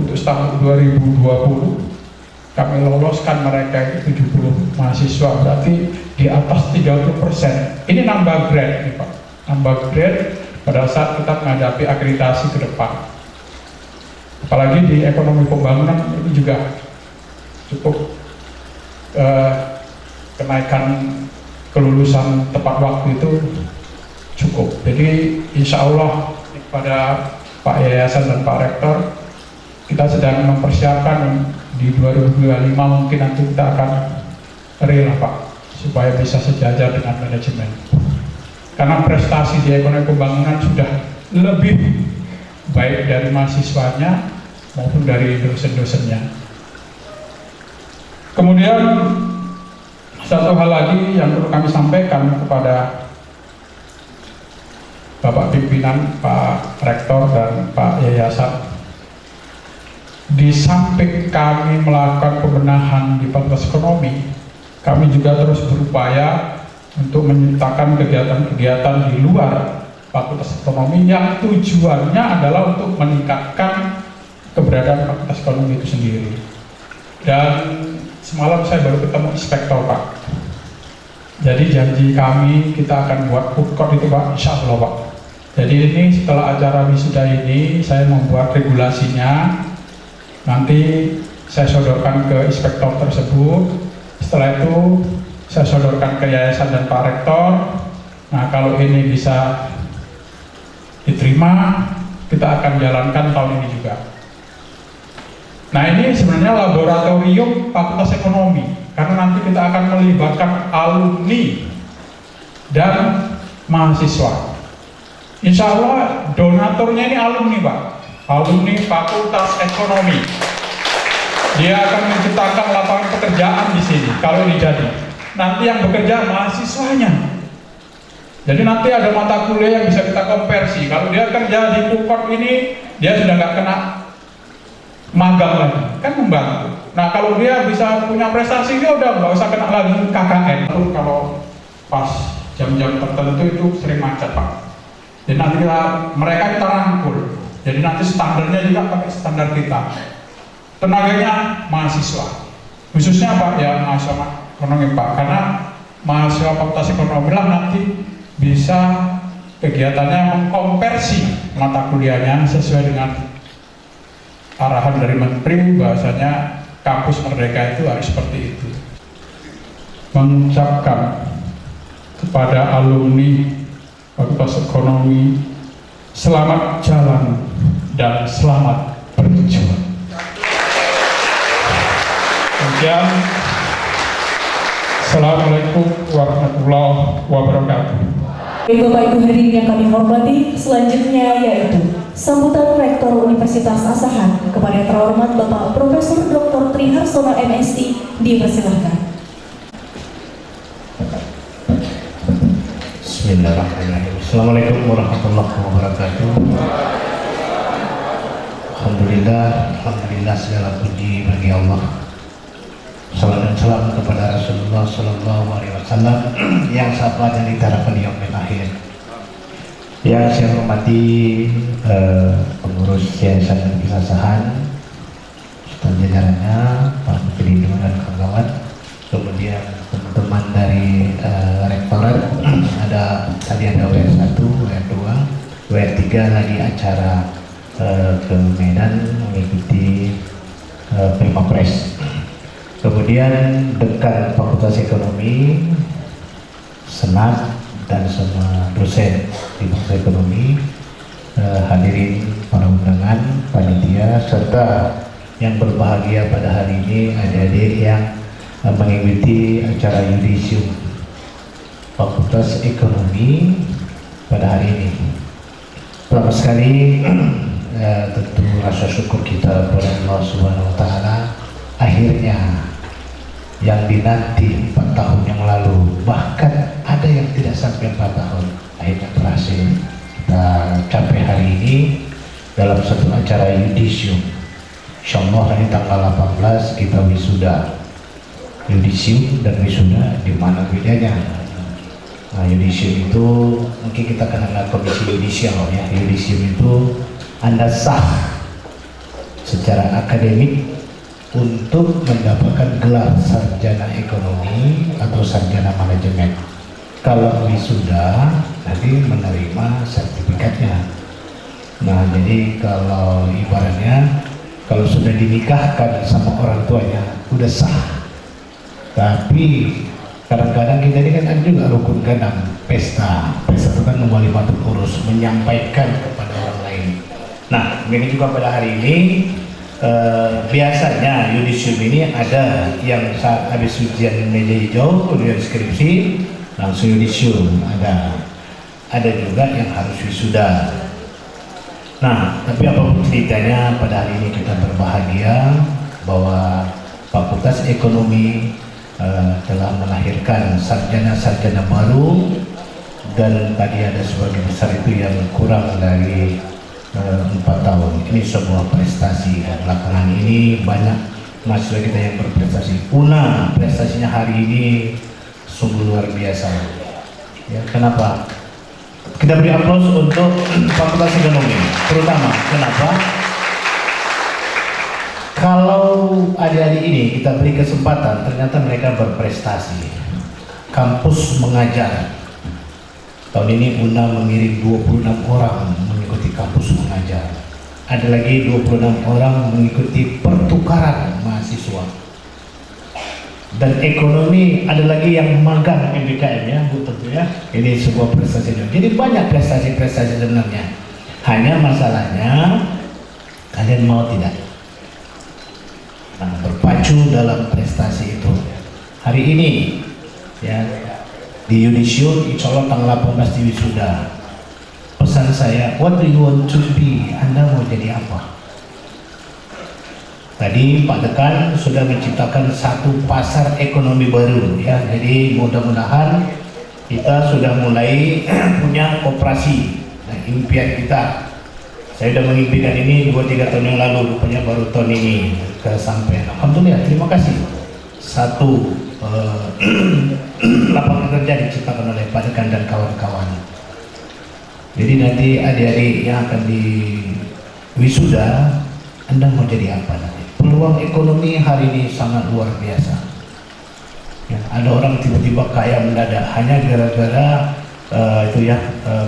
untuk tahun 2020, kami loloskan mereka itu 70 mahasiswa, berarti di atas 30%. Ini nambah grade nih Pak, nambah grade pada saat kita menghadapi akreditasi ke depan. Apalagi di ekonomi pembangunan ini juga cukup kenaikan kelulusan tepat waktu itu cukup. Jadi insya Allah kepada Pak Yayasan dan Pak Rektor, kita sedang mempersiapkan di 2025 mungkin nanti kita akan rela Pak, supaya bisa sejajar dengan manajemen. Karena prestasi di ekonomi pembangunan sudah lebih baik dari mahasiswanya maupun dari dosen-dosennya. Kemudian satu hal lagi yang perlu kami sampaikan kepada Bapak Pimpinan, Pak Rektor dan Pak Yayasan, di samping kami melakukan pembenahan di Fakultas Ekonomi, kami juga terus berupaya untuk menciptakan kegiatan-kegiatan di luar Fakultas Ekonomi yang tujuannya adalah untuk meningkatkan keberadaan Fakultas Ekonomi itu sendiri. Dan semalam saya baru ketemu inspektor Pak. Jadi janji kami kita akan buat food court itu Pak, insya Allah Pak. Jadi ini setelah acara wisuda ini saya membuat regulasinya. Nanti saya sodorkan ke inspektor tersebut. Setelah itu saya sodorkan ke yayasan dan Pak Rektor. Nah kalau ini bisa diterima, kita akan jalankan tahun ini juga. Nah ini sebenarnya laboratorium Fakultas Ekonomi, karena nanti kita akan melibatkan alumni dan mahasiswa. Insya Allah donaturnya ini alumni Pak, alumni Fakultas Ekonomi. Dia akan menciptakan lapangan pekerjaan di sini kalau ini jadi. Nanti yang bekerja mahasiswanya. Jadi nanti ada mata kuliah yang bisa kita konversi. Kalau dia kerja di Pukot ini, dia sudah nggak kena magang lagi, kan membantu. Nah kalau dia bisa punya prestasi, dia udah nggak usah kena lagi KKN. Lalu kalau pas jam-jam tertentu itu sering macet Pak. Jadi nanti mereka kita rangkul. Jadi nanti standarnya juga pakai standar kita. Tenaganya mahasiswa, khususnya Pak ya mahasiswa ekonomi Pak, karena mahasiswa Fakultas Ekonomi lah nanti bisa kegiatannya mengkonversi mata kuliahnya sesuai dengan arahan dari Menteri, bahasanya kampus merdeka itu harus seperti itu. Mengucapkan kepada alumni Fakultas Ekonomi selamat jalan dan selamat berjuang. Kemudian Assalamualaikum warahmatullahi wabarakatuh. Bapak Ibu hadirin yang kami hormati, selanjutnya yaitu sambutan Rektor Universitas Asahan kepada yang terhormat Bapak Profesor Dr. Triharsono MSI, dipersilahkan. Bismillahirrahmanirrahim. Assalamualaikum warahmatullahi wabarakatuh. Alhamdulillah segala puji bagi Allah. Salam dan salam kepada Rasulullah Sallallahu Alaihi Wasallam yang sahabat yang ditarakan di yaumil akhir. Yang saya hormati pengurus Yayasan dan Kesasahan, serta jajarannya, para pelindung dan kawan-kawan, kemudian teman-teman dari rektorat, tadi ada WR1, WR2, WR3 lagi acara ke Medan mengikuti Primapres. Kemudian dekan Fakultas Ekonomi, Senat, dan semua dosen di Fakultas Ekonomi, hadirin para undangan, panitia, serta yang berbahagia pada hari ini adik-adik yang mengikuti acara yudisium Fakultas Ekonomi pada hari ini. Pertama sekali tentu rasa syukur kita kepada Allah Subhanahu Wa Taala, akhirnya yang dinanti 4 tahun yang lalu, bahkan ada yang tidak sampai 4 tahun, akhirnya berhasil kita capai hari ini dalam satu acara yudisium. Insyaallah hari tanggal 18 kita wisuda. Yudisium dan wisuda di mana bedanya? Nah, yudisium itu mungkin kita kenal komisi yudisial ya. Yudisium itu Anda sah secara akademik untuk mendapatkan gelar sarjana ekonomi atau sarjana manajemen. Kalau wisuda nanti menerima sertifikatnya. Nah, jadi kalau ibaratnya kalau sudah dinikahkan sama orang tuanya udah sah. Tapi kadang-kadang kita ini kan ada juga rukun ganam, pesta itu kan kembali patut urus, menyampaikan kepada orang lain. Nah, ini juga pada hari ini biasanya yudisium ini ada yang saat habis ujian meja hijau, kemudian skripsi, langsung yudisium, ada juga yang harus wisuda. Nah, tapi apapun ceritanya, pada hari ini kita berbahagia bahwa Fakultas Ekonomi telah melahirkan sarjana-sarjana baru, dan tadi ada sebagian besar itu yang kurang dari 4 tahun. Ini sebuah prestasi, dan belakangan ini banyak mahasiswa kita yang berprestasi. UNA prestasinya hari ini sungguh luar biasa. Ya, kenapa? Kita beri aplaus untuk Fakultas Ekonomi, terutama kenapa? Kalau adik-adik ini kita beri kesempatan, ternyata mereka berprestasi. Kampus mengajar. Tahun ini UNA mengirim 26 orang mengikuti kampus mengajar. Ada lagi 26 orang mengikuti pertukaran mahasiswa. Dan ekonomi ada lagi yang magang MBKM ya, Bu, tentu ya. Ini sebuah prestasi. Jadi banyak prestasi-prestasi sebenarnya. Hanya masalahnya kalian mau tidak? Nah, berpacu dalam prestasi itu. Hari ini ya di yudisium, insya Allah tanggal 18 di wisuda. Pesan saya, what do you want to be? Anda mau jadi apa? Tadi Pak Dekan sudah menciptakan satu pasar ekonomi baru ya. Jadi mudah-mudahan kita sudah mulai punya koperasi. Nah, impian kita, saya sudah mengimpikan ini 2-3 tahun yang lalu, rupanya baru tahun ini kesampaian. Alhamdulillah, terima kasih. Satu lapangan kerja diciptakan oleh Pak Dekan dan kawan-kawan. Jadi nanti adik-adik yang akan di wisuda, Anda mau jadi apa nanti? Peluang ekonomi hari ini sangat luar biasa. Ya, ada orang tiba-tiba kaya mendadak hanya gara-gara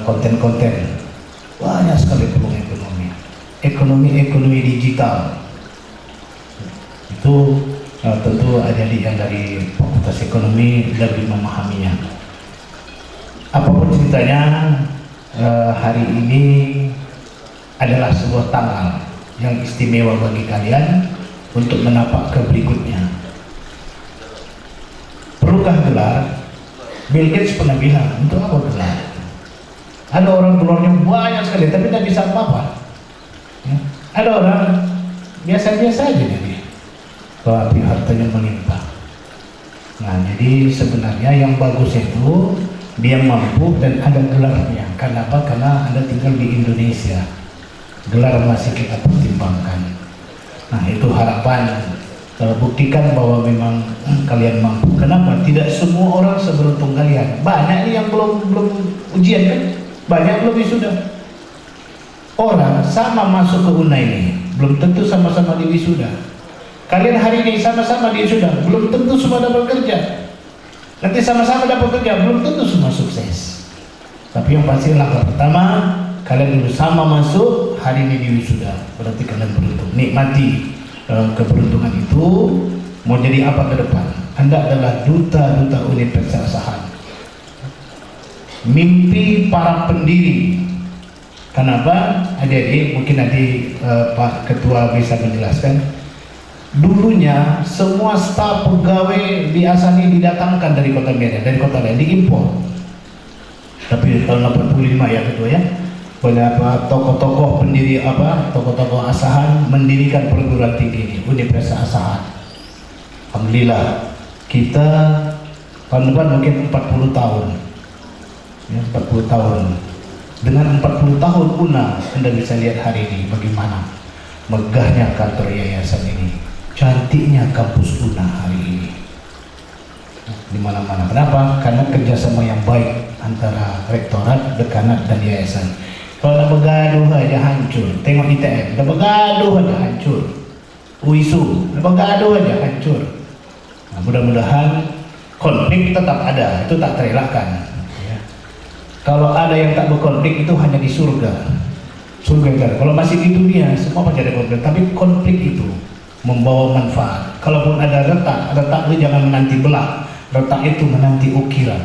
konten-konten. Banyak sekali peluang ekonomi. Ekonomi digital. Itu tentu adik-adik yang dari Fakultas Ekonomi lebih memahaminya. Apapun ceritanya, hari ini adalah sebuah tanggal yang istimewa bagi kalian untuk menapak ke berikutnya. Perlukah gelar? Bill Gates pernah bilang, untuk apa gelar? Ada orang gelarnya banyak sekali tapi tidak bisa apa-apa ya. Ada orang biasa-biasa aja dia, tapi hartanya melimpah. Nah, jadi sebenarnya yang bagus itu dia mampu dan ada gelarnya. Kenapa? Karena Anda tinggal di Indonesia, gelar masih kita pertimbangkan. Nah, itu harapan, buktikan bahwa memang kalian mampu. Kenapa? Tidak semua orang seberuntung kalian. Banyak nih yang belum ujian kan, banyak belum wisuda. Orang sama masuk ke UNA ini belum tentu sama-sama di wisuda. Kalian hari ini sama-sama di wisuda, belum tentu semua dapat kerja. Nanti sama-sama dapat kerja, belum tentu semua sukses. Tapi yang pasti langkah pertama, kalian dulu sama masuk, hari ini di wisuda, berarti kalian beruntung. Nikmati keberuntungan itu. Mau jadi apa ke depan? Anda adalah duta-duta Universitas Asahan, mimpi para pendiri. Kenapa? Adik-adik, mungkin nanti Pak Ketua bisa menjelaskan. Dulunya semua staf pegawai di Asahan ini didatangkan dari kota Medan, dari kota lain, diimpor. Tapi tahun 85 ya Ketua ya, beberapa tokoh-tokoh pendiri tokoh-tokoh Asahan mendirikan perguruan tinggi ini, Universitas Asahan. Alhamdulillah, kita tahun depan mungkin 40 tahun ya, 40 tahun. Dengan 40 tahun UNA, Anda bisa lihat hari ini bagaimana megahnya kantor yayasan ini, cantiknya kampus UNA hari ini di mana-mana. Kenapa? Karena kerjasama yang baik antara rektorat, dekanat, dan yayasan. Kalau udah bergaduh aja hancur. Tengok ITM, udah bergaduh aja hancur. UISU, udah bergaduh aja hancur. Nah, mudah-mudahan konflik tetap ada, itu tak terelakkan. Ya. Kalau ada yang tak berkonflik itu hanya di surga. Surga yang ada. Kalau masih di dunia semua pasti ada konflik, tapi konflik itu membawa manfaat. Kalaupun ada retak itu jangan menanti belah. Retak itu menanti ukiran.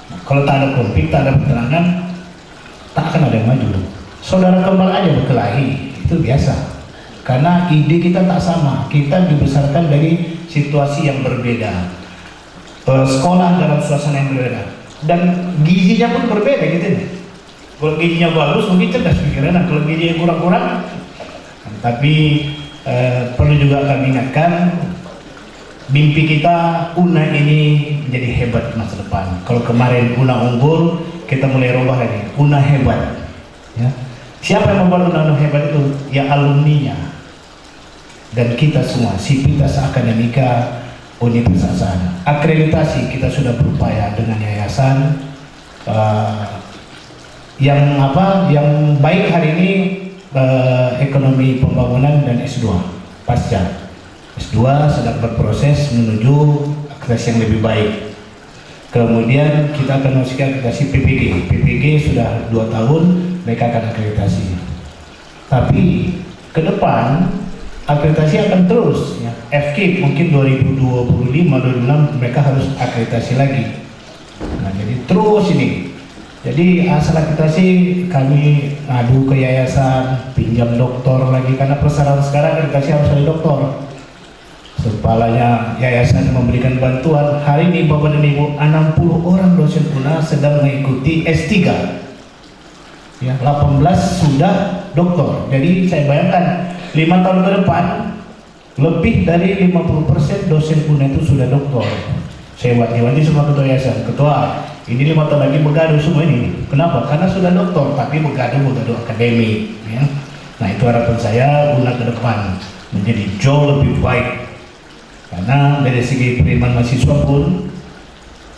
Nah, kalau tak ada konflik, tak ada peperangan, tak akan ada yang maju. Saudara kembar aja berkelahi, itu biasa. Karena ide kita tak sama, kita dibesarkan dari situasi yang berbeda, sekolah dalam suasana yang berbeda, dan gizinya pun berbeda gitu nih. Kalau gizinya bagus mungkin cerdas pikirannya, kalau gizinya kurang-kurang. Tapi perlu juga kami ingatkan, mimpi kita UNA ini menjadi hebat masa depan. Kalau kemarin UNA unggul, kita mulai rubah lagi, UNA hebat. Ya. Siapa yang membuat UNA hebat itu? Ya alumninya. Dan kita semua, Sivitas Akademika Universitas Asahan. Akreditasi kita sudah berupaya dengan yayasan. Yang baik hari ini ekonomi pembangunan dan S2 pasca. S2 sedang berproses menuju akreditasi yang lebih baik. Kemudian kita akan masuk akreditasi PPG. PPG sudah 2 tahun mereka akan akreditasi. Tapi ke depan akreditasi akan terus ya. FKIP mungkin 2025-2026 mereka harus akreditasi lagi. Nah, jadi terus ini. Jadi asal akreditasi kami ngadu ke yayasan, pinjam doktor lagi, karena persyaratan sekarang akreditasi harus ada doktor. Kepalanya yayasan memberikan bantuan. Hari ini Bapak dan Ibu, 60 orang dosen UNA sedang mengikuti S3. Ya, 18 sudah doktor. Jadi saya bayangkan 5 tahun ke depan lebih dari 50% dosen UNA itu sudah doktor. Saya wanti-wanti semua ketua yayasan, ketua ini 5 tahun lagi bergaduh semua ini. Kenapa? Karena sudah doktor tapi bergaduh akademik. Ya. Nah, itu harapan saya UNA ke depan menjadi jauh lebih baik. Karena dari segi penerimaan mahasiswa pun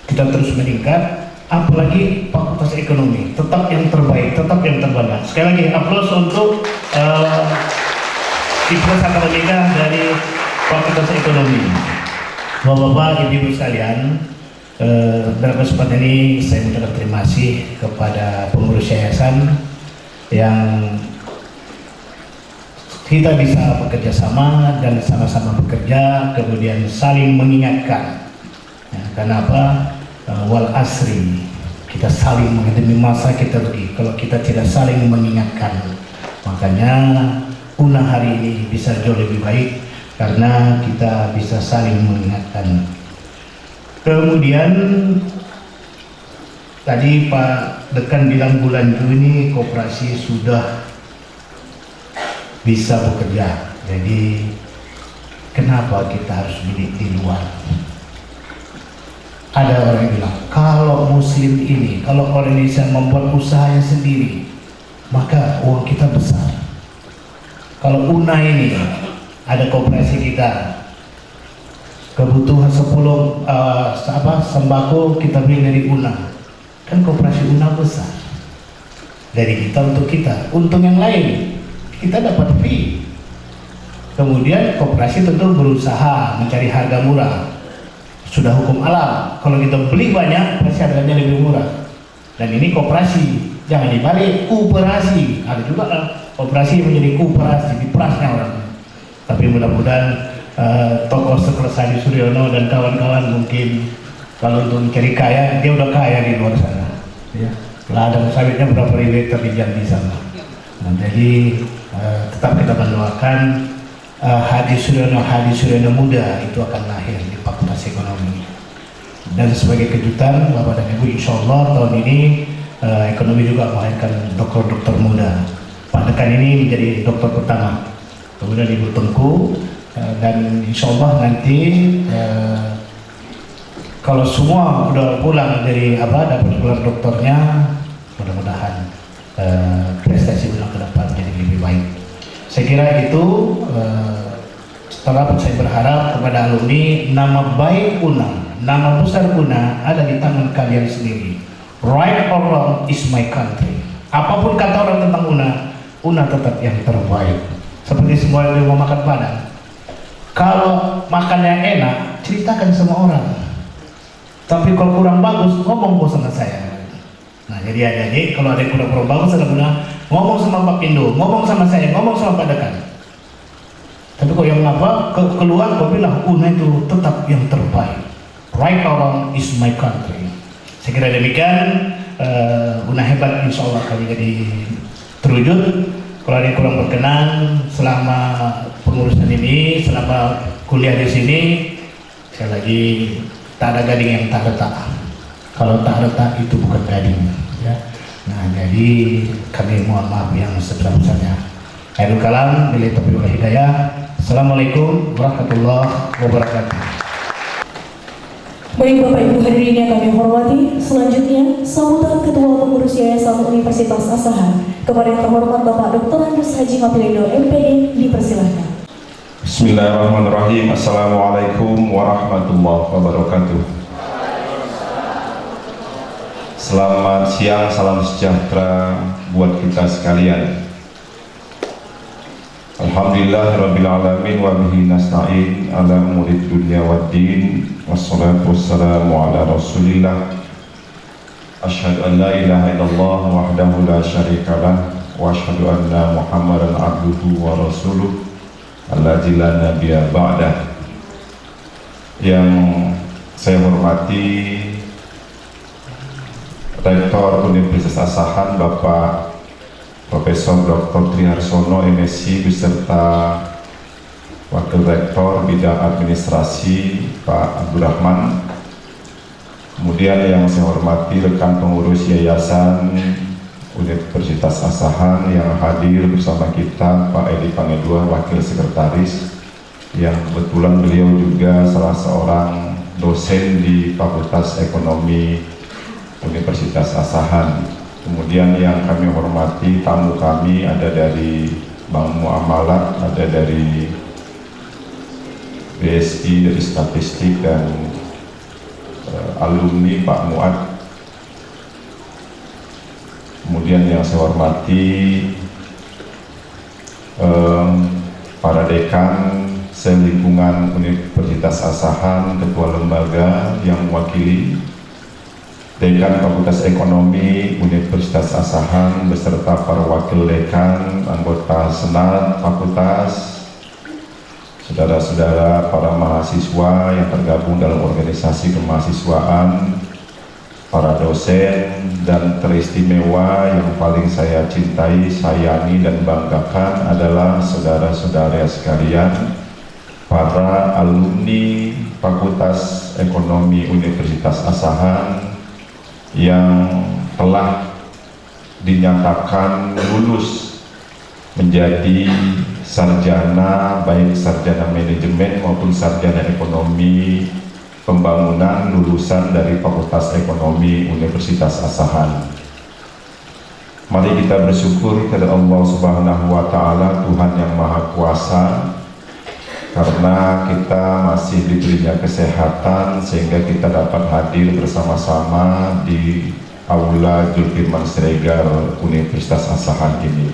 kita terus meningkat, apalagi Fakultas Ekonomi tetap yang terbaik, tetap yang terbanyak. Sekali lagi aplaus untuk Sivitas Akademika dari Fakultas Ekonomi. Bapak-bapak, ibu-ibu sekalian, dalam kesempatan ini saya mengucapkan terima kasih kepada pengurus yayasan yang kita bisa bekerja sama dan sama-sama bekerja, kemudian saling mengingatkan. Ya, kenapa? Wal asri, kita saling menghadapi masa kita pergi. Kalau kita tidak saling mengingatkan, makanya UNA hari ini bisa jauh lebih baik karena kita bisa saling mengingatkan. Kemudian tadi Pak Dekan bilang bulan Juni koperasi sudah bisa bekerja. Jadi kenapa kita harus bidik di luar? Ada orang yang bilang, kalau muslim ini, kalau orang Indonesia membuat usahanya sendiri, maka uang kita besar. Kalau UNA ini, ada koperasi kita, kebutuhan 10 sembako kita beli dari UNA, kan koperasi UNA besar. Dari kita untuk kita, untung yang lain, kita dapat fee. Kemudian koperasi tentu berusaha mencari harga murah. Sudah hukum alam, kalau kita beli banyak pasti harganya lebih murah. Dan ini koperasi, jangan dibalik, koperasi. Ada juga koperasi menjadi koperasi, diperasnya orang. Tapi mudah-mudahan tokoh sekelas Hadi Suryono dan kawan-kawan mungkin kalau untuk mencari kaya, dia udah kaya di luar sana. Ya. Ladang sawitnya berapa ribu hektar di sana. Nah, jadi tetap kita mendoakan Hadi Suryono muda itu akan lahir di Fakultas Ekonomi. Dan sebagai kejutan Bapak dan Ibu, insya Allah tahun ini ekonomi juga melahirkan dokter-dokter muda. Pak Dekan ini menjadi dokter pertama, kemudian Ibu Tengku, dan insya Allah nanti kalau semua udah pulang dari dapat gelar dokternya, mudah-mudahan prestasi ulang ke depan jadi lebih baik. Saya kira itu setelah saya berharap kepada alumni, nama baik UNA, nama besar UNA ada di tangan kalian sendiri. Right or wrong is my country. Apapun kata orang tentang UNA tetap yang terbaik. Seperti semua yang mau makan Padang. Kalau makan yang enak, ceritakan sama orang. Tapi kalau kurang bagus, ngomong sama saya. Nah, jadi adik-adik, kalau ada yang kurang bagus, ada guna ngomong sama Pak Pindo, ngomong sama saya, ngomong sama Pak Dekan. Tapi kok yang keluar kok bilang UNA itu tetap yang terbaik. Right or wrong is my country. Saya kira demikian. UNA hebat, insya Allah kami jadi terwujud. Kalau ada yang kurang berkenan selama pengurusan ini, selama kuliah di sini, sekali lagi tak ada gading yang tak retak. Kalau tak retak itu bukan gading. Ya. Nah, jadi kami mohon maaf yang sebesar-besarnya. Akhirul kalam, bila taufiq wal hidayah. Assalamualaikum warahmatullahi wabarakatuh. Baik Bapak Ibu hadirin yang kami hormati, selanjutnya sambutan Ketua Pengurus Yayasan Universitas Asahan kepada yang terhormat Bapak Dr. Andus Haji Mapilindo MPD dipersilahkan. Bismillahirrahmanirrahim. Assalamualaikum warahmatullahi wabarakatuh. Selamat siang, salam sejahtera buat kita sekalian. Alhamdulillah Rabbil Alamin wa bihi nasta'in ala umuri dunya waddin, wassalatu wassalamu ala rasulillah. Asyhadu an la ilaha illallah wahdahu la syarikalah wa asyhadu anna Muhammadan abduhu wa rasuluh alladzi la nabiyya ba'dah. Yang saya hormati Rektor Universitas Asahan Bapak Profesor Dr. Triharsono MSc beserta Wakil Rektor Bidang Administrasi Pak Abdurrahman. Kemudian yang saya hormati rekan pengurus Yayasan Universitas Asahan yang hadir bersama kita, Pak Edi Pangedua Wakil Sekretaris, yang kebetulan beliau juga salah seorang dosen di Fakultas Ekonomi Universitas Asahan. Kemudian yang kami hormati tamu kami ada dari Bank Muamalat, ada dari BSI, dari Statistik, dan alumni Pak Muad. Kemudian yang saya hormati para dekan selingkungan Universitas Asahan, ketua lembaga yang mewakili Dekan Fakultas Ekonomi Universitas Asahan beserta para wakil dekan, anggota senat fakultas, saudara-saudara para mahasiswa yang tergabung dalam organisasi kemahasiswaan, para dosen, dan teristimewa yang paling saya cintai, sayangi, dan banggakan adalah saudara-saudara sekalian, para alumni Fakultas Ekonomi Universitas Asahan yang telah dinyatakan lulus menjadi sarjana, baik sarjana manajemen maupun sarjana ekonomi Pembangunan lulusan dari Fakultas Ekonomi Universitas Asahan. Mari kita bersyukur kepada Allah Subhanahu wa Ta'ala, Tuhan yang Maha Kuasa, karena kita masih diberinya kesehatan sehingga kita dapat hadir bersama-sama di Aula Zulfirman Siregar Universitas Asahan ini.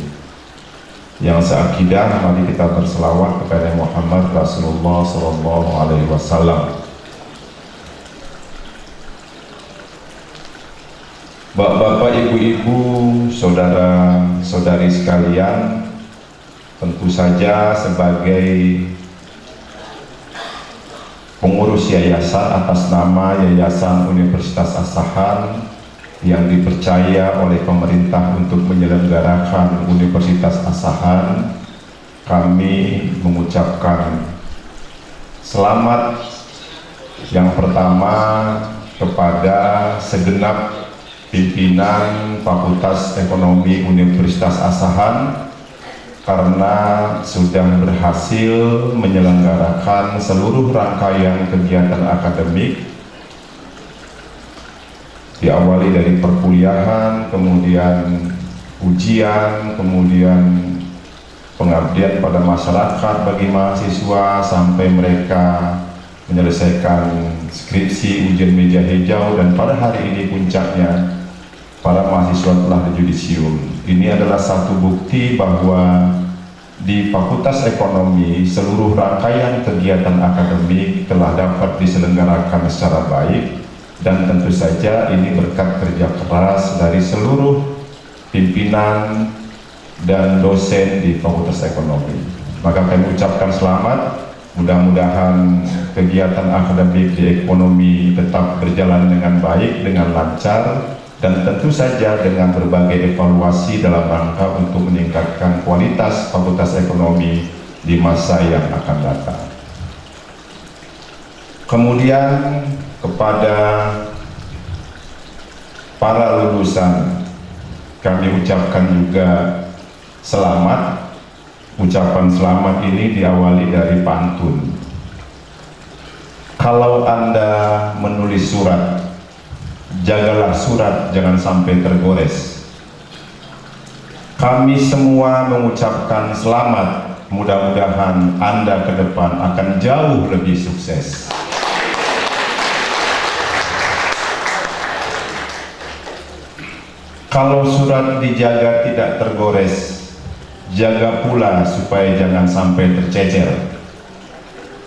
Yang seakidah, mari kita berselawat kepada Muhammad Rasulullah SAW. Bapak-bapak, ibu-ibu, saudara-saudari sekalian, tentu saja sebagai pengurus yayasan atas nama Yayasan Universitas Asahan yang dipercaya oleh pemerintah untuk menyelenggarakan Universitas Asahan, kami mengucapkan selamat yang pertama kepada segenap pimpinan Fakultas Ekonomi Universitas Asahan karena sudah berhasil menyelenggarakan seluruh rangkaian kegiatan akademik, diawali dari perkuliahan, kemudian ujian, kemudian pengabdian pada masyarakat bagi mahasiswa, sampai mereka menyelesaikan skripsi, ujian meja hijau, dan pada hari ini puncaknya para mahasiswa telah yudisium. Ini adalah satu bukti bahwa di Fakultas Ekonomi seluruh rangkaian kegiatan akademik telah dapat diselenggarakan secara baik, dan tentu saja ini berkat kerja keras dari seluruh pimpinan dan dosen di Fakultas Ekonomi. Maka kami ucapkan selamat, mudah-mudahan kegiatan akademik di ekonomi tetap berjalan dengan baik, dengan lancar, dan tentu saja dengan berbagai evaluasi dalam rangka untuk meningkatkan kualitas Fakultas Ekonomi di masa yang akan datang. Kemudian kepada para lulusan kami ucapkan juga selamat. Ucapan selamat ini diawali dari pantun. Kalau Anda menulis surat, jagalah surat jangan sampai tergores. Kami semua mengucapkan selamat, mudah-mudahan Anda ke depan akan jauh lebih sukses. Kalau surat dijaga tidak tergores, jaga pula supaya jangan sampai tercecer.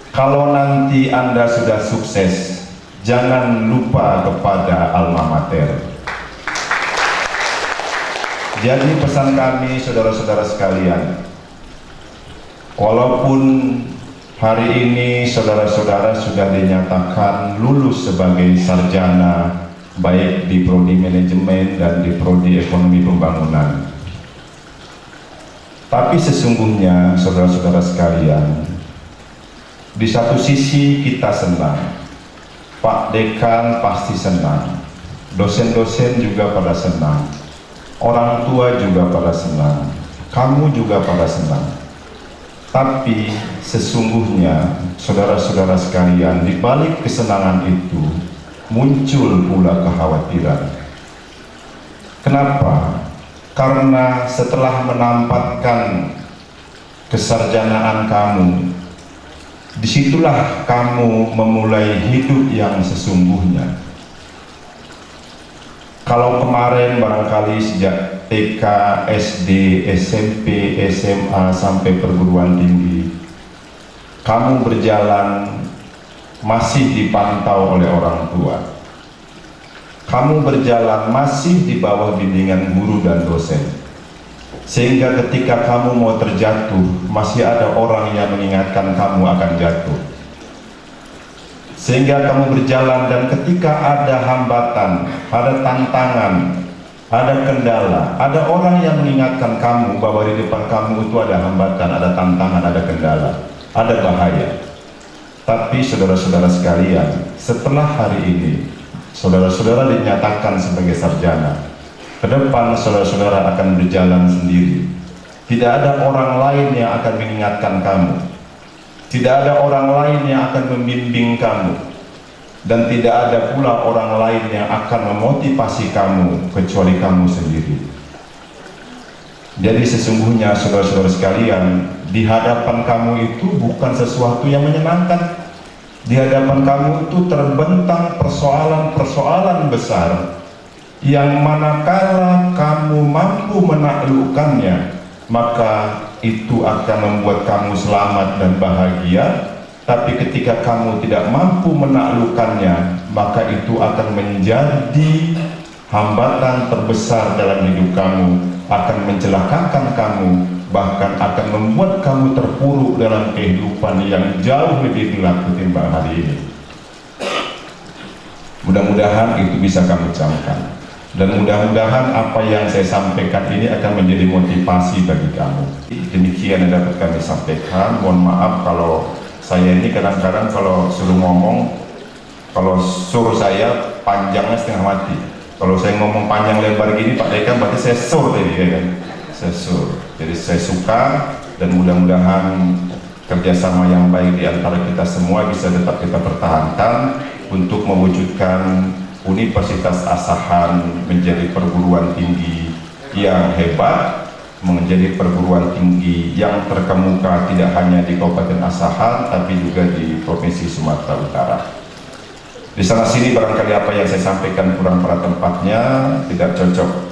Kalau nanti Anda sudah sukses, jangan lupa kepada alma mater. Jadi pesan kami saudara-saudara sekalian, walaupun hari ini saudara-saudara sudah dinyatakan lulus sebagai sarjana baik di prodi manajemen dan di prodi ekonomi pembangunan, tapi sesungguhnya saudara-saudara sekalian, di satu sisi kita senang, Pak Dekan pasti senang, dosen-dosen juga pada senang, orang tua juga pada senang, kamu juga pada senang. Tapi sesungguhnya saudara-saudara sekalian, di balik kesenangan itu muncul pula kekhawatiran. Kenapa? Karena setelah menampatkan kesarjanaan kamu, disitulah kamu memulai hidup yang sesungguhnya. Kalau kemarin barangkali sejak TK, SD, SMP, SMA sampai perguruan tinggi, kamu berjalan masih dipantau oleh orang tua, kamu berjalan masih di bawah bimbingan guru dan dosen, sehingga ketika kamu mau terjatuh masih ada orang yang mengingatkan kamu akan jatuh, sehingga kamu berjalan, dan ketika ada hambatan, ada tantangan, ada kendala, ada orang yang mengingatkan kamu bahwa di depan kamu itu ada hambatan, ada tantangan, ada kendala, ada bahaya. Tapi saudara-saudara sekalian, setelah hari ini saudara-saudara dinyatakan sebagai sarjana, ke depan saudara-saudara akan berjalan sendiri. Tidak ada orang lain yang akan mengingatkan kamu, tidak ada orang lain yang akan membimbing kamu. dan tidak ada pula orang lain yang akan memotivasi kamu kecuali kamu sendiri. Jadi sesungguhnya saudara-saudara sekalian, di hadapan kamu itu bukan sesuatu yang menyenangkan. Di hadapan kamu itu terbentang persoalan-persoalan besar yang manakala kamu mampu menaklukkannya, maka itu akan membuat kamu selamat dan bahagia. Tapi ketika kamu tidak mampu menaklukkannya, maka itu akan menjadi hambatan terbesar dalam hidup kamu, akan mencelakakan kamu, bahkan akan membuat kamu terpuruk dalam kehidupan yang jauh lebih gelap ketimbang hari ini. Mudah-mudahan itu bisa kamu camkan, dan mudah-mudahan apa yang saya sampaikan ini akan menjadi motivasi bagi kamu. Demikian yang dapat kami sampaikan. Mohon maaf kalau saya ini kadang-kadang kalau suruh ngomong, kalau suruh saya panjangnya setengah mati. Kalau saya ngomong panjang lebar gini Pak Dekan, berarti saya sur tadi, ya kan? Saya sur. Jadi saya suka, dan mudah-mudahan kerjasama yang baik di antara kita semua bisa tetap kita pertahankan untuk mewujudkan Universitas Asahan menjadi perguruan tinggi yang hebat, menjadi perguruan tinggi yang terkemuka tidak hanya di Kabupaten Asahan tapi juga di Provinsi Sumatera Utara. Di sana sini barangkali apa yang saya sampaikan kurang pada tempatnya, tidak cocok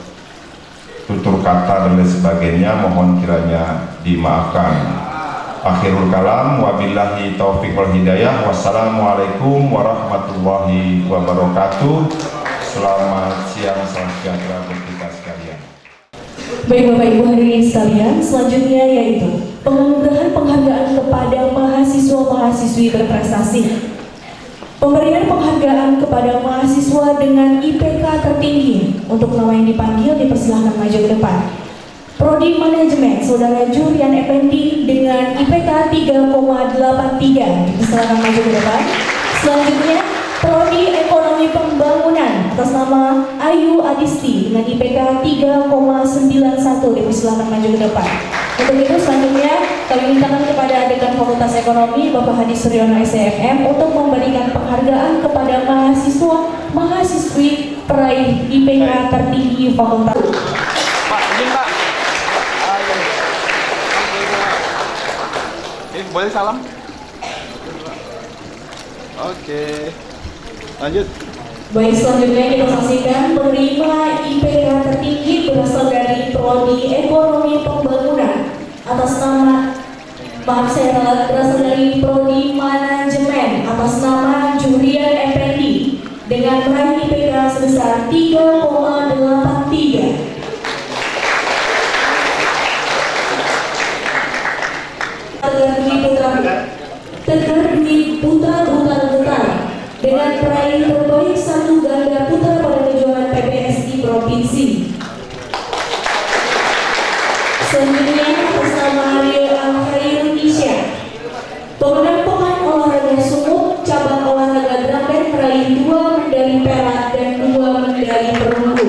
tutur kata dan lain sebagainya, mohon kiranya dimaafkan. Akhirul kalam, wabillahi taufiq wal hidayah. Wassalamualaikum warahmatullahi wabarakatuh. Selamat siang, salam sejahtera bagi kita sekalian. Baik Bapak Ibu hadirin sekalian, selanjutnya yaitu penganugerahan penghargaan kepada mahasiswa-mahasiswi berprestasi. Pemberian penghargaan kepada mahasiswa dengan IPK tertinggi, untuk nama yang dipanggil dipersilahkan maju ke depan. Prodi Manajemen Saudara Jurian Effendi dengan IPK 3,83, dipersilahkan maju ke depan. Selanjutnya Prodi Ekonomi Pembangunan atas nama Ayu Adisti dengan IPK 3,91, dipersilahkan maju ke depan. Untuk itu selanjutnya kami mintakan kepada Dekan Fakultas Ekonomi Bapak Hadi Suryono SCFM untuk memberikan penghargaan kepada mahasiswa-mahasiswi peraih IPK tertinggi Fakultas. Pak, izin Pak. Ini boleh salam? Oke. Lanjut. Baik, selanjutnya kita saksikan penerima IPK tertinggi berasal dari Prodi Ekonomi Pembangunan atas nama, berasal dari Prodi Manajemen atas nama Jurian Effendi dengan meraih IPK sebesar 3,83. Tegar Dwi Putra dengan peraih terbaik satu ganda putra pada kejuaraan PBSI Provinsi. Selanjutnya atas nama Rio Al-Khairul Isya, pemenang Pekan Olahraga Sumut cabang olahraga drum band meraih 2 medali perak dan 2 medali perunggu.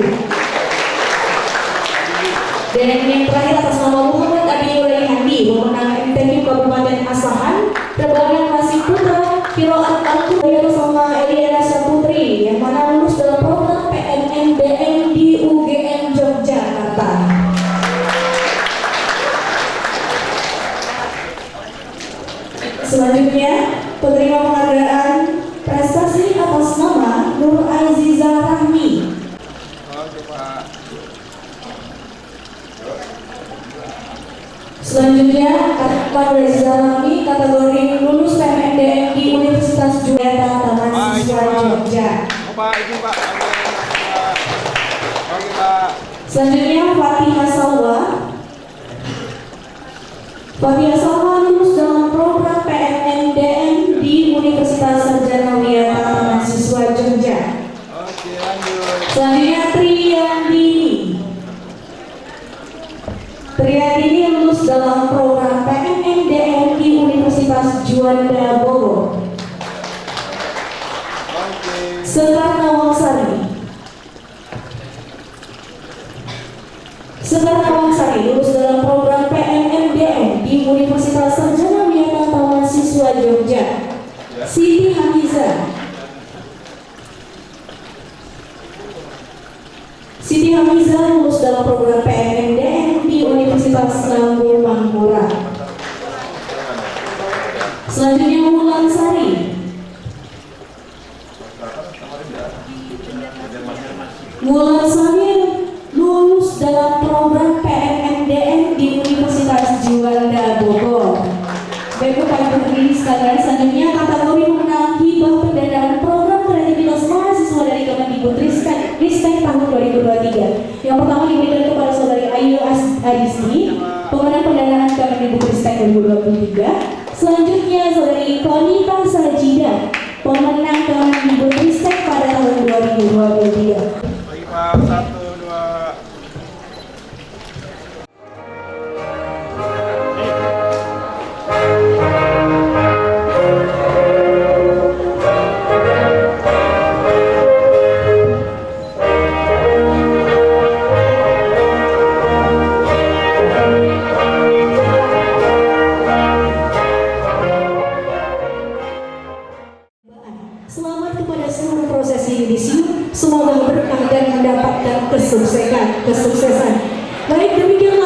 Dan yang terakhir atas nama Muhammad Abi Handi, pemenang MTQ Kabupaten Asahan terbanyak masih putra Kiroat Al-Quran sama Eliana Saputri yang mana lulus dalam program PNMDM di UGM Yogyakarta. Selanjutnya penerima penghargaan prestasi atas nama Nur Aziza Rahmi. Oke, Pak. Selanjutnya Pak Reza Rahmi kategori lulus PNMDM di Universitas Julieta Taman Siswa Jogja. Pak, izin Pak. Oke, Pak. Selanjutnya Fatihah Salwa lulus dalam program PNMDM di Universitas Sarjana Wiyata Taman Siswa Jogja. Oke, lanjut. Selanjutnya Triyandini lulus dalam program PNMDM di Universitas Juanda Bogor. Oke. Sekar Nawangsari lulus dalam program PNMDM di Universitas Sarjana Wiyata Taman Siswa Jogja. Siti Hamiza Lambu Mangkura. Selanjutnya Wulan Sari. Wulan Sari lulus dalam program PMMDN di Universitas Juanda Bogor. Baik para peserta sekalian, selanjutnya kategori pemenang hibah pendanaan program kreativitas mahasiswa dari Kemendikbudristek tahun 2023. Yang pertama diberikan kepada saudari Ayu Adisti, pemenang pendanaan Kemendikbudristek 2023. Selanjutnya saudari Konita Sajida, pemenang Kemendikbudristek pada tahun 2023. Bagi Pak, 1, 2. Selamat kepada seluruh prosesi yudisium, semoga berkah dan mendapatkan kesuksesan. Baik, demikian